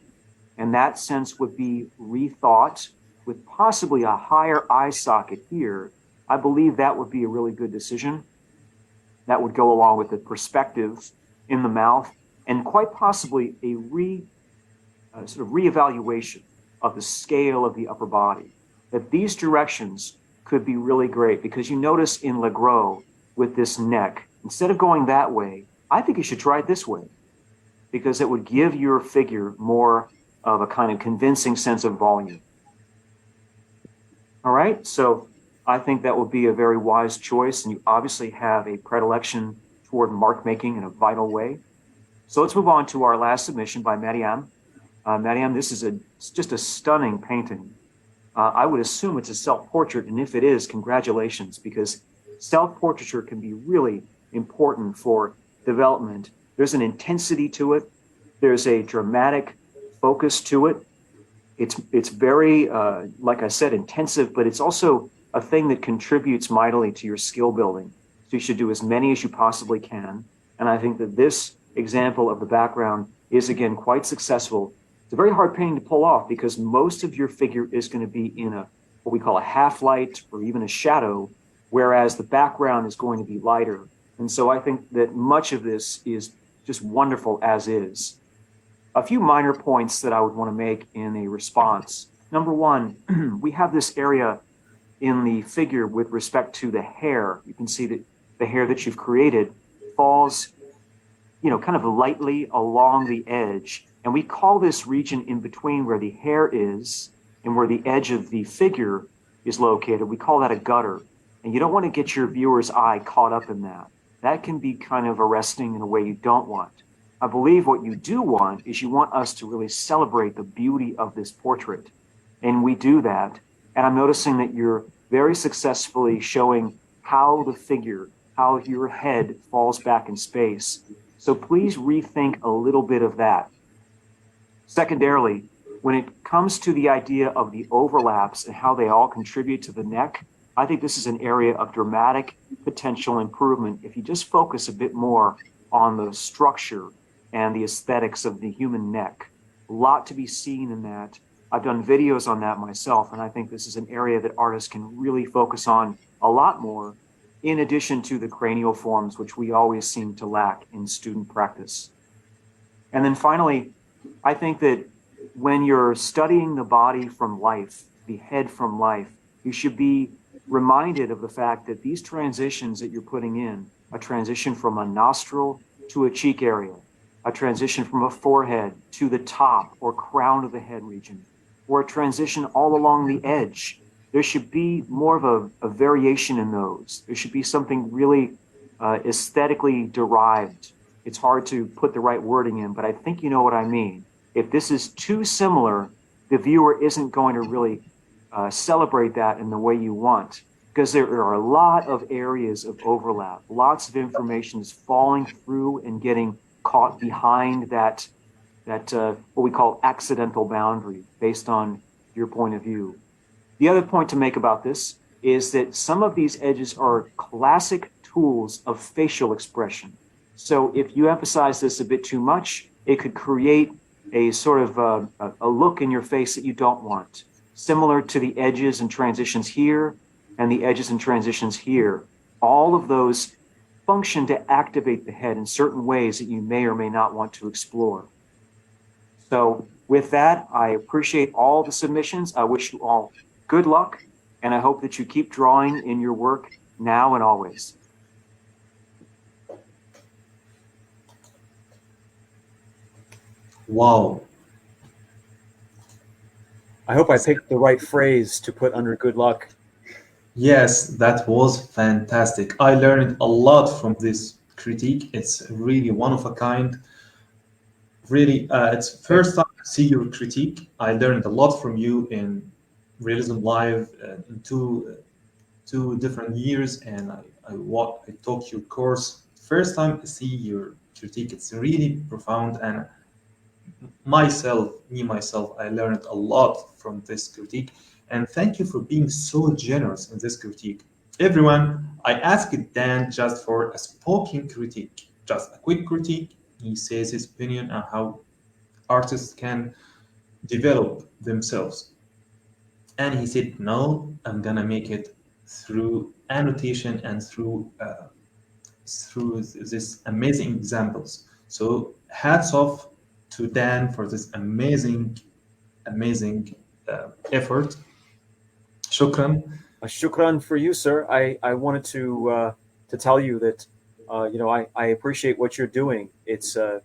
and that sense would be rethought with possibly a higher eye socket here, I believe that would be a really good decision. That would go along with the perspective in the mouth and quite possibly a reevaluation of the scale of the upper body. That these directions could be really great because you notice in Legros with this neck, instead of going that way, I think you should try it this way because it would give your figure more of a kind of convincing sense of volume. All right, so I think that would be a very wise choice, and you obviously have a predilection toward mark making in a vital way. So let's move on to our last submission by Mariam. Mariam, this is just a stunning painting. I would assume it's a self-portrait, and if it is, congratulations, because self-portraiture can be really important for development. There's an intensity to it. There's a dramatic focus to it. It's very, like I said, intensive, but it's also a thing that contributes mightily to your skill building. So you should do as many as you possibly can. And I think that this example of the background is, again, quite successful. It's a very hard painting to pull off because most of your figure is going to be in what we call a half light or even a shadow, whereas the background is going to be lighter. And so I think that much of this is just wonderful as is. A few minor points that I would want to make in a response. Number one, we have this area in the figure with respect to the hair. You can see that the hair that you've created falls, kind of lightly along the edge. And we call this region in between where the hair is and where the edge of the figure is located. We call that a gutter. And you don't want to get your viewer's eye caught up in that. That can be kind of arresting in a way you don't want. I believe what you do want is you want us to really celebrate the beauty of this portrait. And we do that. And I'm noticing that you're very successfully showing how the figure, how your head falls back in space. So please rethink a little bit of that. Secondarily, when it comes to the idea of the overlaps and how they all contribute to the neck, I think this is an area of dramatic potential improvement if you just focus a bit more on the structure and the aesthetics of the human neck. A lot to be seen in that. I've done videos on that myself, and I think this is an area that artists can really focus on a lot more in addition to the cranial forms, which we always seem to lack in student practice. And then finally, I think that when you're studying the body from life, the head from life, you should be reminded of the fact that these transitions that you're putting in, a transition from a nostril to a cheek area, a transition from a forehead to the top or crown of the head region, or a transition all along the edge, there should be more of a variation in those. There should be something really aesthetically derived. It's hard to put the right wording in, but I think you know what I mean. If this is too similar, the viewer isn't going to really celebrate that in the way you want, because there are a lot of areas of overlap. Lots of information is falling through and getting caught behind that what we call accidental boundary based on your point of view. The other point to make about this is that some of these edges are classic tools of facial expression. So if you emphasize this a bit too much, it could create a sort of a look in your face that you don't want, similar to the edges and transitions here and the edges and transitions here. All of those function to activate the head in certain ways that you may or may not want to explore. So with that, I appreciate all the submissions. I wish you all good luck, and I hope that you keep drawing in your work now and always. Wow. I hope I picked the right phrase to put under good luck. Yes, that was fantastic. I learned a lot from this critique. It's really one of a kind. Really, it's first time to see your critique. I learned a lot from you in Realism Live in two different years, and I took your course. First time to see your critique. It's really profound, and myself, I learned a lot from this critique. And thank you for being so generous in this critique. Everyone, I asked Dan just for a spoken critique, just a quick critique. He says his opinion on how artists can develop themselves. And he said, no, I'm gonna make it through annotation and through this amazing examples. So hats off to Dan for this amazing effort. Shukran. Shukran for you, sir. I wanted to tell you that I appreciate what you're doing. It's a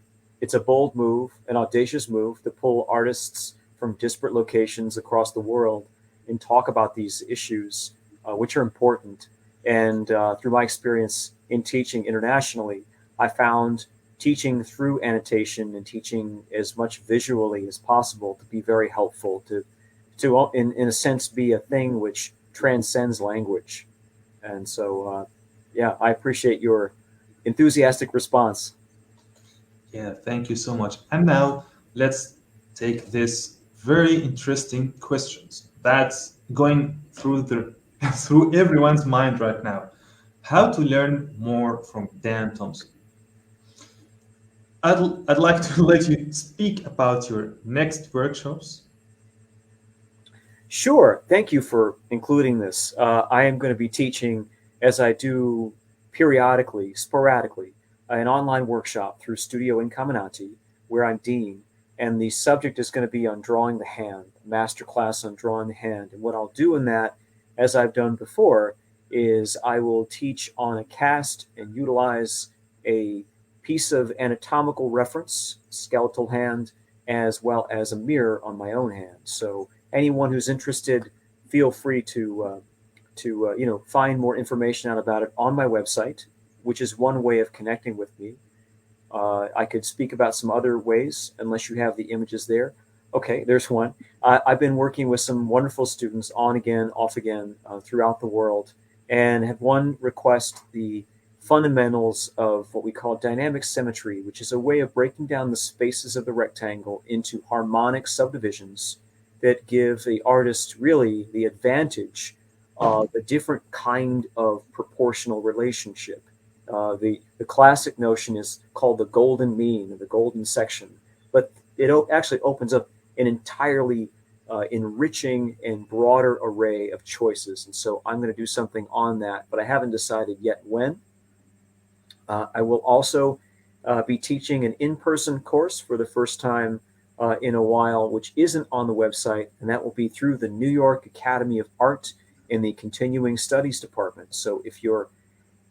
bold move, an audacious move to pull artists from disparate locations across the world and talk about these issues, which are important. And through my experience in teaching internationally, I found teaching through annotation and teaching as much visually as possible to be very helpful, to in a sense be a thing which transcends language. And so yeah, I appreciate your enthusiastic response. Yeah, thank you so much. And now let's take this very interesting questions that's going through through everyone's mind right now. How to learn more from Dan Thompson. I'd like to let you speak about your next workshops. Sure. Thank you for including this. I am going to be teaching, as I do periodically, sporadically, an online workshop through Studio Incaminati, where I'm dean, and the subject is going to be on drawing the hand, masterclass on drawing the hand. And what I'll do in that, as I've done before, is I will teach on a cast and utilize a piece of anatomical reference, skeletal hand, as well as a mirror on my own hand. So anyone who's interested, feel free to find more information out about it on my website, which is one way of connecting with me. I could speak about some other ways, unless you have the images there. Okay, there's one. I've been working with some wonderful students on again, off again, throughout the world, and have one request the fundamentals of what we call dynamic symmetry, which is a way of breaking down the spaces of the rectangle into harmonic subdivisions that give the artist really the advantage of a different kind of proportional relationship. The classic notion is called the golden mean, or the golden section, but it actually opens up an entirely enriching and broader array of choices. And so I'm going to do something on that, but I haven't decided yet when. I will also be teaching an in-person course for the first time in a while, which isn't on the website, and that will be through the New York Academy of Art in the Continuing Studies Department. So if you're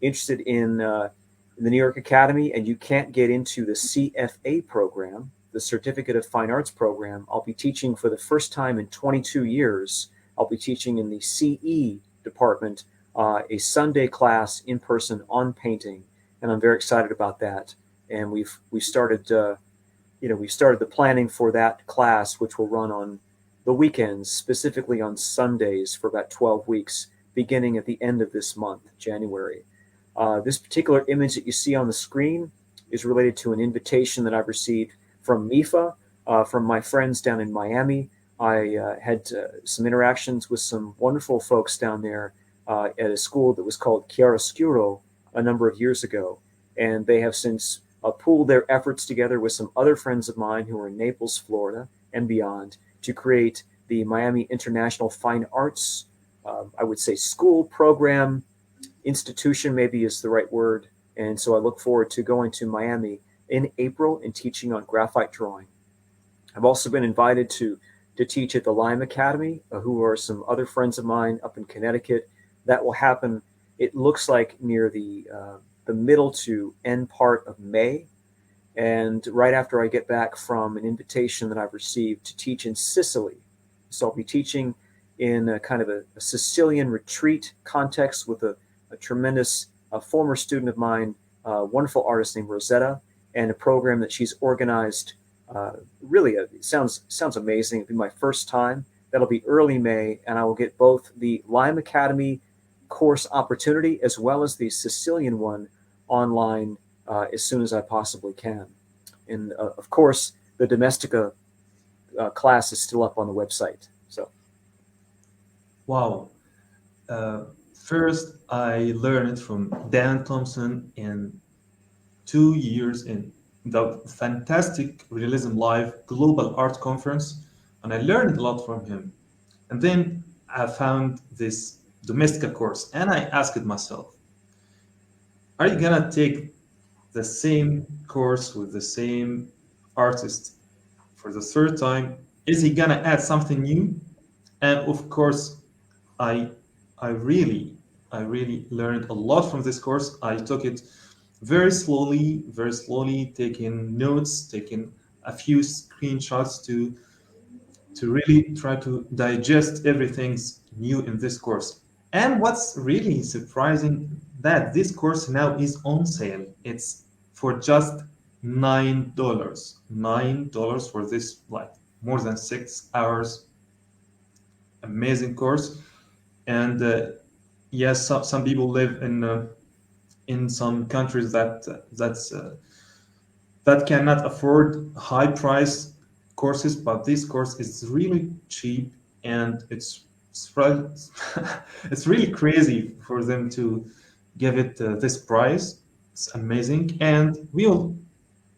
interested in the New York Academy and you can't get into the CFA program, the Certificate of Fine Arts program, I'll be teaching for the first time in 22 years. I'll be teaching in the CE department a Sunday class in person on painting, and I'm very excited about that. And we've started the planning for that class, which will run on the weekends, specifically on Sundays for about 12 weeks, beginning at the end of this month, January. This particular image that you see on the screen is related to an invitation that I've received from MIFA, from my friends down in Miami. I had some interactions with some wonderful folks down there at a school that was called Chiaroscuro a number of years ago. And they have since pooled their efforts together with some other friends of mine who are in Naples, Florida, and beyond to create the Miami International Fine Arts, I would say school program, institution maybe is the right word. And so I look forward to going to Miami in April and teaching on graphite drawing. I've also been invited to teach at the Lime Academy, who are some other friends of mine up in Connecticut. That will happen, it looks like, near the middle to end part of May. And right after I get back from an invitation that I've received to teach in Sicily. So I'll be teaching in a kind of a Sicilian retreat context with a tremendous former student of mine, a wonderful artist named Rosetta, and a program that she's organized. It sounds amazing. It'll be my first time. That'll be early May, and I will get both the Lime Academy course opportunity as well as the Sicilian one online as soon as I possibly can. And of course, the Domestica class is still up on the website. So, Wow. First, I learned from Dan Thompson in 2 years in the fantastic Realism Live Global Art Conference, and I learned a lot from him. And then I found this Domestica course, and I asked myself, are you gonna take the same course with the same artist for the third time? Is he gonna add something new? And of course, I really learned a lot from this course. I took it very slowly, taking notes, taking a few screenshots to really try to digest everything's new in this course. And what's really surprising, that this course now is on sale. It's for just $9. $9 for this, like, more than 6 hours amazing course. And yes, some people live in some countries that cannot afford high price courses, but this course is really cheap, and it's really crazy for them to give it this price. It's amazing, and we'll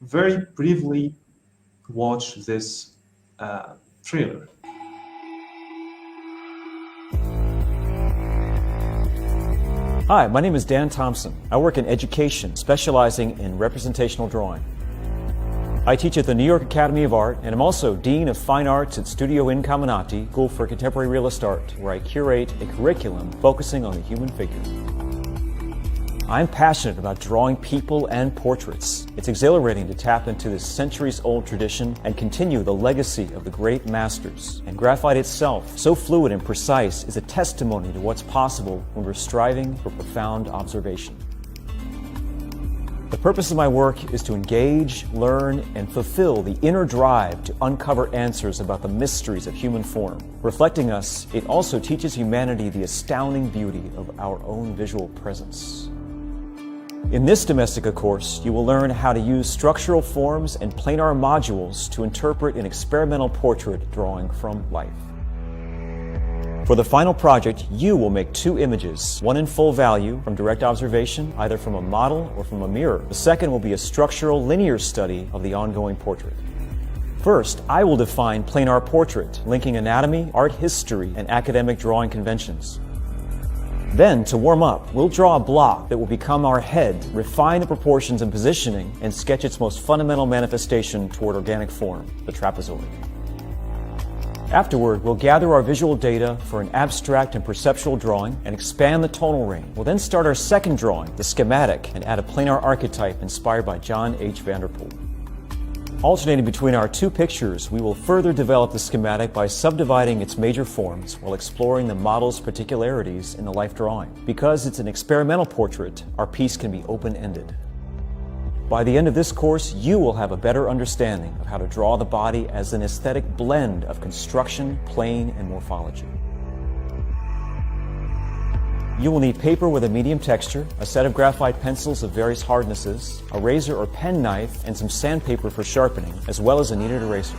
very briefly watch this trailer. Hi, my name is Dan Thompson. I work in education, specializing in representational drawing. I teach at the New York Academy of Art, and I'm also Dean of Fine Arts at Studio Incaminati, School for Contemporary Realist Art, where I curate a curriculum focusing on the human figure. I'm passionate about drawing people and portraits. It's exhilarating to tap into this centuries-old tradition and continue the legacy of the great masters. And graphite itself, so fluid and precise, is a testimony to what's possible when we're striving for profound observation. The purpose of my work is to engage, learn, and fulfill the inner drive to uncover answers about the mysteries of human form. Reflecting us, it also teaches humanity the astounding beauty of our own visual presence. In this Domestica course, you will learn how to use structural forms and planar modules to interpret an experimental portrait drawing from life. For the final project, you will make 2 images, one in full value from direct observation, either from a model or from a mirror. The second will be a structural linear study of the ongoing portrait. First, I will define planar portrait, linking anatomy, art history, and academic drawing conventions. Then, to warm up, we'll draw a block that will become our head, refine the proportions and positioning, and sketch its most fundamental manifestation toward organic form, the trapezoid. Afterward, we'll gather our visual data for an abstract and perceptual drawing and expand the tonal range. We'll then start our second drawing, the schematic, and add a planar archetype inspired by John H. Vanderpool. Alternating between our two pictures, we will further develop the schematic by subdividing its major forms while exploring the model's particularities in the life drawing. Because it's an experimental portrait, our piece can be open-ended. By the end of this course, you will have a better understanding of how to draw the body as an aesthetic blend of construction, plane, and morphology. You will need paper with a medium texture, a set of graphite pencils of various hardnesses, a razor or pen knife, and some sandpaper for sharpening, as well as a kneaded eraser.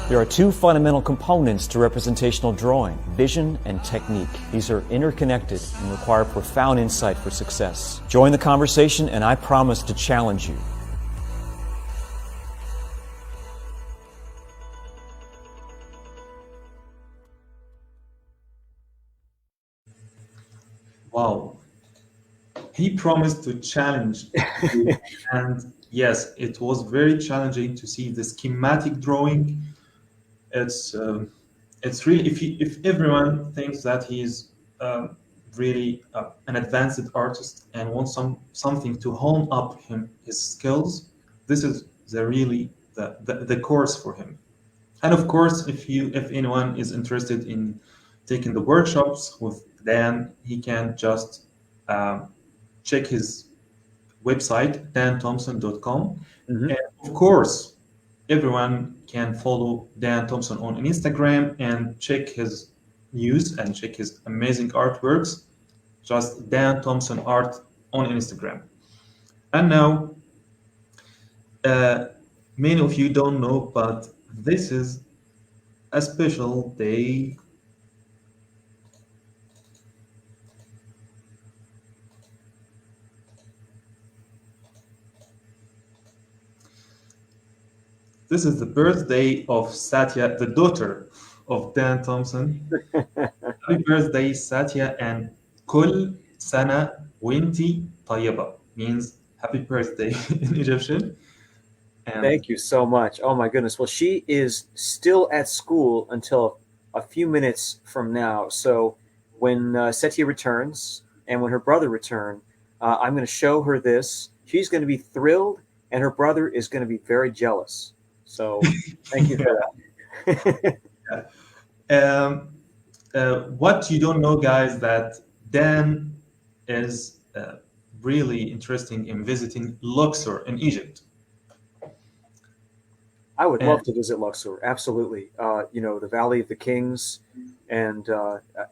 There are two fundamental components to representational drawing, vision and technique. These are interconnected and require profound insight for success. Join the conversation and I promise to challenge you. Wow. He promised to challenge you. And yes, it was very challenging to see the schematic drawing. It's really, if everyone thinks that he's really an advanced artist and wants something to hone up his skills, this is the course for him. And of course, if anyone is interested in taking the workshops with Dan, he can just check his website, danthompson.com. Mhm. And of course, everyone can follow Dan Thompson on Instagram and check his news and check his amazing artworks. Just Dan Thompson Art on Instagram. And now, many of you don't know, but this is a special day. This is the birthday of Satya, the daughter of Dan Thompson. Happy birthday, Satya, and Kul Sana Winti Tayyiba means happy birthday in Egyptian. And Thank you so much. Oh my goodness. Well, she is still at school until a few minutes from now. So when Setia returns and when her brother return, I'm going to show her this. She's going to be thrilled, and her brother is going to be very jealous. So thank you for that. What you don't know, guys, that Dan is really interested in visiting Luxor in Egypt. I would love to visit Luxor. Absolutely. The Valley of the Kings, and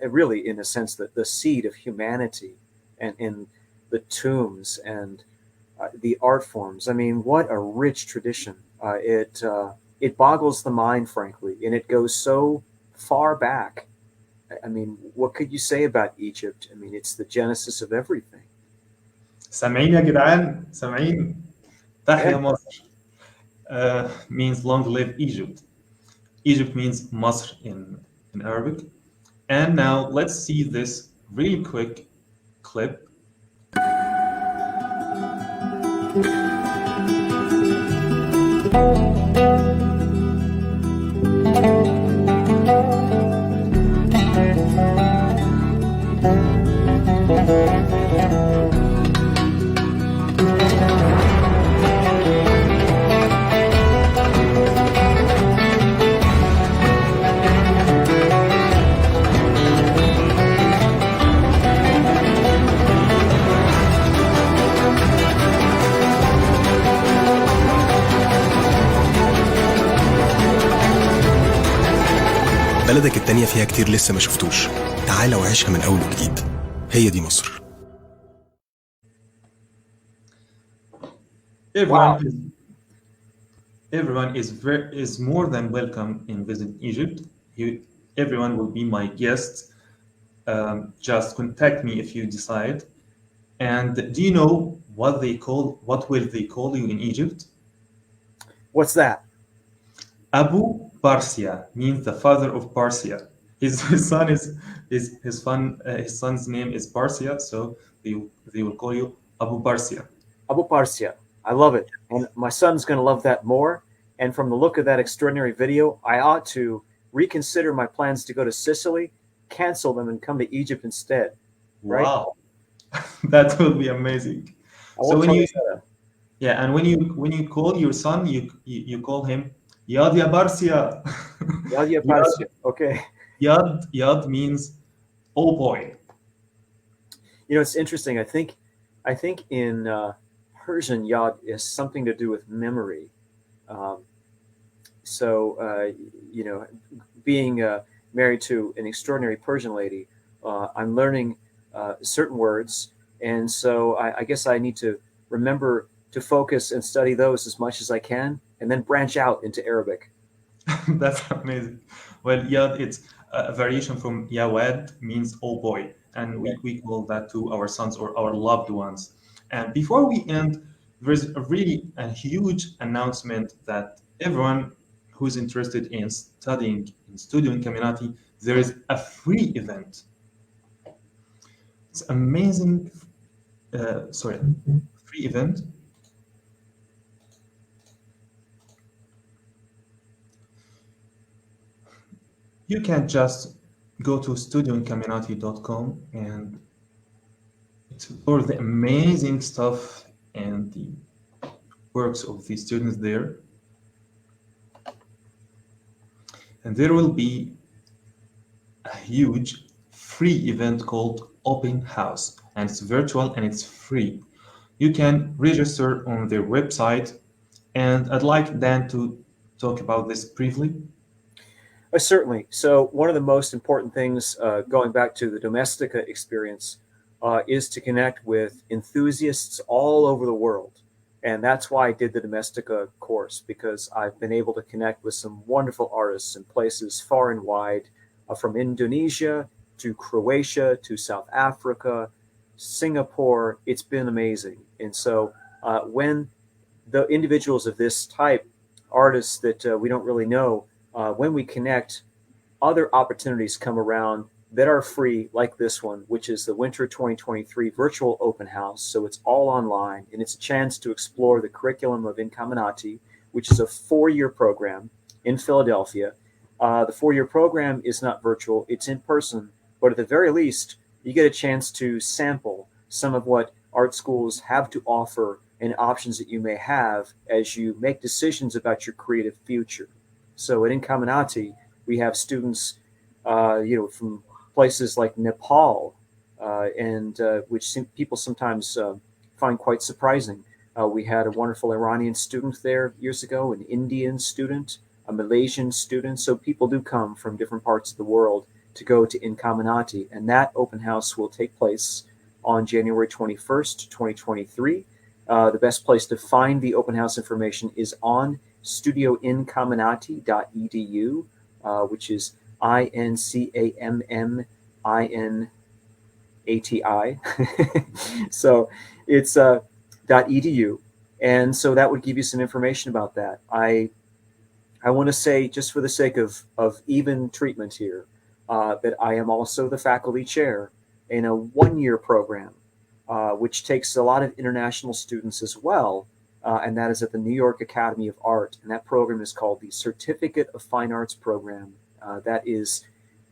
really, in a sense, the seed of humanity, and in the tombs and the art forms. I mean, what a rich tradition. It boggles the mind, frankly, and it goes so far back. I mean, what could you say about Egypt? I mean, it's the genesis of everything. سامعين يا جدعان؟ سامعين؟ تحيا مصر. Means long live Egypt. Egypt means Masr in Arabic. And now let's see this really quick clip. بلدك التانية فيها كتير لسه ما شفتوش. تعالى وعيشها من أول وجديد. هي دي مصر. Everyone is more than welcome in visiting Egypt. Everyone will be my guest. Just contact me if you decide. And do you know what will they call you in Egypt? What's that? Abu Parsia means the father of Parsia. His son is his son's name is Parsia, so they will call you Abu Parsia. Abu Parsia. I love it. And my son's going to love that more. And from the look of that extraordinary video, I ought to reconsider my plans to go to Sicily, cancel them, and come to Egypt instead. Right? Wow, that will be amazing. I So won't when tell you you that. yeah, and when you call your son, you call him Yad ya Parsia. Yadia Yad Parsia. Okay. Yad means oh boy. You know, it's interesting. I think in Persian, Yad is something to do with memory. Um, so, you know, being married to an extraordinary Persian lady, I'm learning certain words, and so I guess I need to remember to focus and study those as much as I can, and then branch out into Arabic. That's amazing. Well, Yad, it's a variation from Yawad, means oh boy, and Okay. we call that to our sons or our loved ones. And before we end, there's a huge announcement that everyone who's interested in studying in Studio Incaminati, there is a free event. It's amazing. Sorry, free event. You can just go to studioincaminati.com and explore the amazing stuff and the works of the students there. And there will be a huge free event called Open House, and it's virtual and it's free. You can register on their website, and I'd like Dan to talk about this briefly. Certainly. So, one of the most important things, going back to the Domestika experience, is to connect with enthusiasts all over the world. And that's why I did the Domestika course, because I've been able to connect with some wonderful artists in places far and wide, from Indonesia to Croatia to South Africa, Singapore. It's been amazing. And so, when the individuals of this type, artists that we don't really know, when we connect, other opportunities come around that are free, like this one, which is the Winter 2023 Virtual Open House. So it's all online, and it's a chance to explore the curriculum of Incaminati, which is a 4-year program in Philadelphia. The 4-year program is not virtual, it's in person, but at the very least, you get a chance to sample some of what art schools have to offer and options that you may have as you make decisions about your creative future. So at Incaminati, we have students, from places like Nepal, and which people sometimes find quite surprising. We had a wonderful Iranian student there years ago, an Indian student, a Malaysian student. So people do come from different parts of the world to go to Incaminati, and that open house will take place on January 21st, 2023. The best place to find the open house information is on studioincaminati.edu, which is INCAMMINATI. So it's .edu, and so that would give you some information about that. I want to say, just for the sake of even treatment here, that I am also the faculty chair in a 1-year program, which takes a lot of international students as well. And that is at the New York Academy of Art. And that program is called the Certificate of Fine Arts Program. That is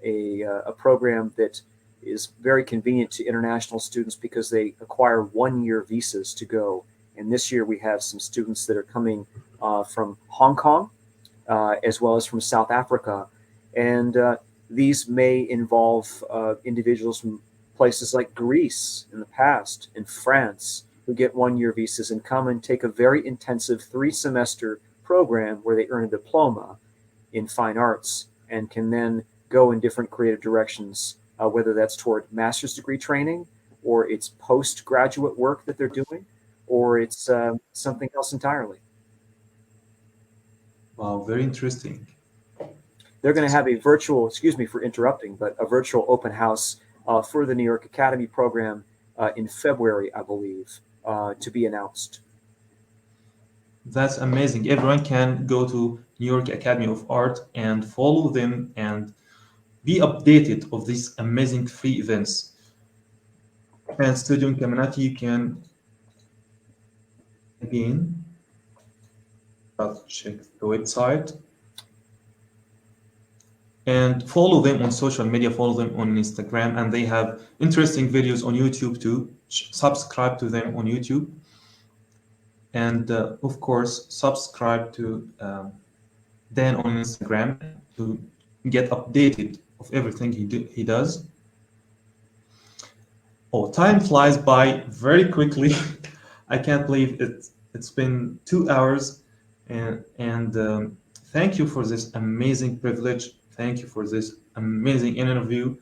a program that is very convenient to international students because they acquire 1-year visas to go. And this year we have some students that are coming from Hong Kong, as well as from South Africa. And these may involve individuals from places like Greece in the past, and France, who get 1-year visas and come and take a very intensive 3-semester program where they earn a diploma in fine arts and can then go in different creative directions, whether that's toward master's degree training, or it's postgraduate work that they're doing, or it's something else entirely. Wow, very interesting. They're going to have a virtual, excuse me for interrupting, but a virtual open house for the New York Academy program in February, I believe, to be announced. That's amazing. Everyone can go to New York Academy of Art and follow them and be updated of these amazing free events. And student community, you can again check the website and follow them on social media, follow them on Instagram, and they have interesting videos on YouTube too. Subscribe to them on YouTube. And of course, subscribe to Dan on Instagram to get updated of everything he does. Oh, time flies by very quickly. I can't believe it's been 2 hours, and thank you for this amazing privilege. Thank you for this amazing interview,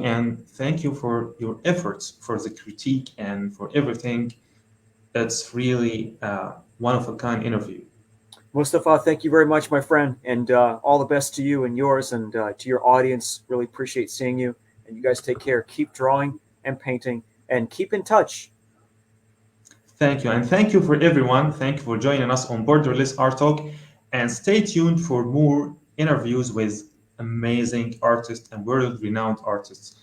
and thank you for your efforts, for the critique, and for everything. That's really one of a kind interview. Mustafa, thank you very much, my friend, and all the best to you and yours, and to your audience. Really appreciate seeing you, and you guys take care. Keep drawing and painting, and keep in touch. Thank you, and thank you for everyone. Thank you for joining us on Borderless Art Talk, and stay tuned for more interviews with amazing artists and world-renowned artists.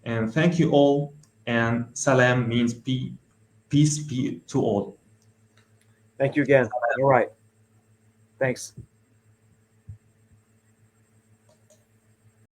And thank you all, and salam means peace be to all. Thank you again. All right. Thanks.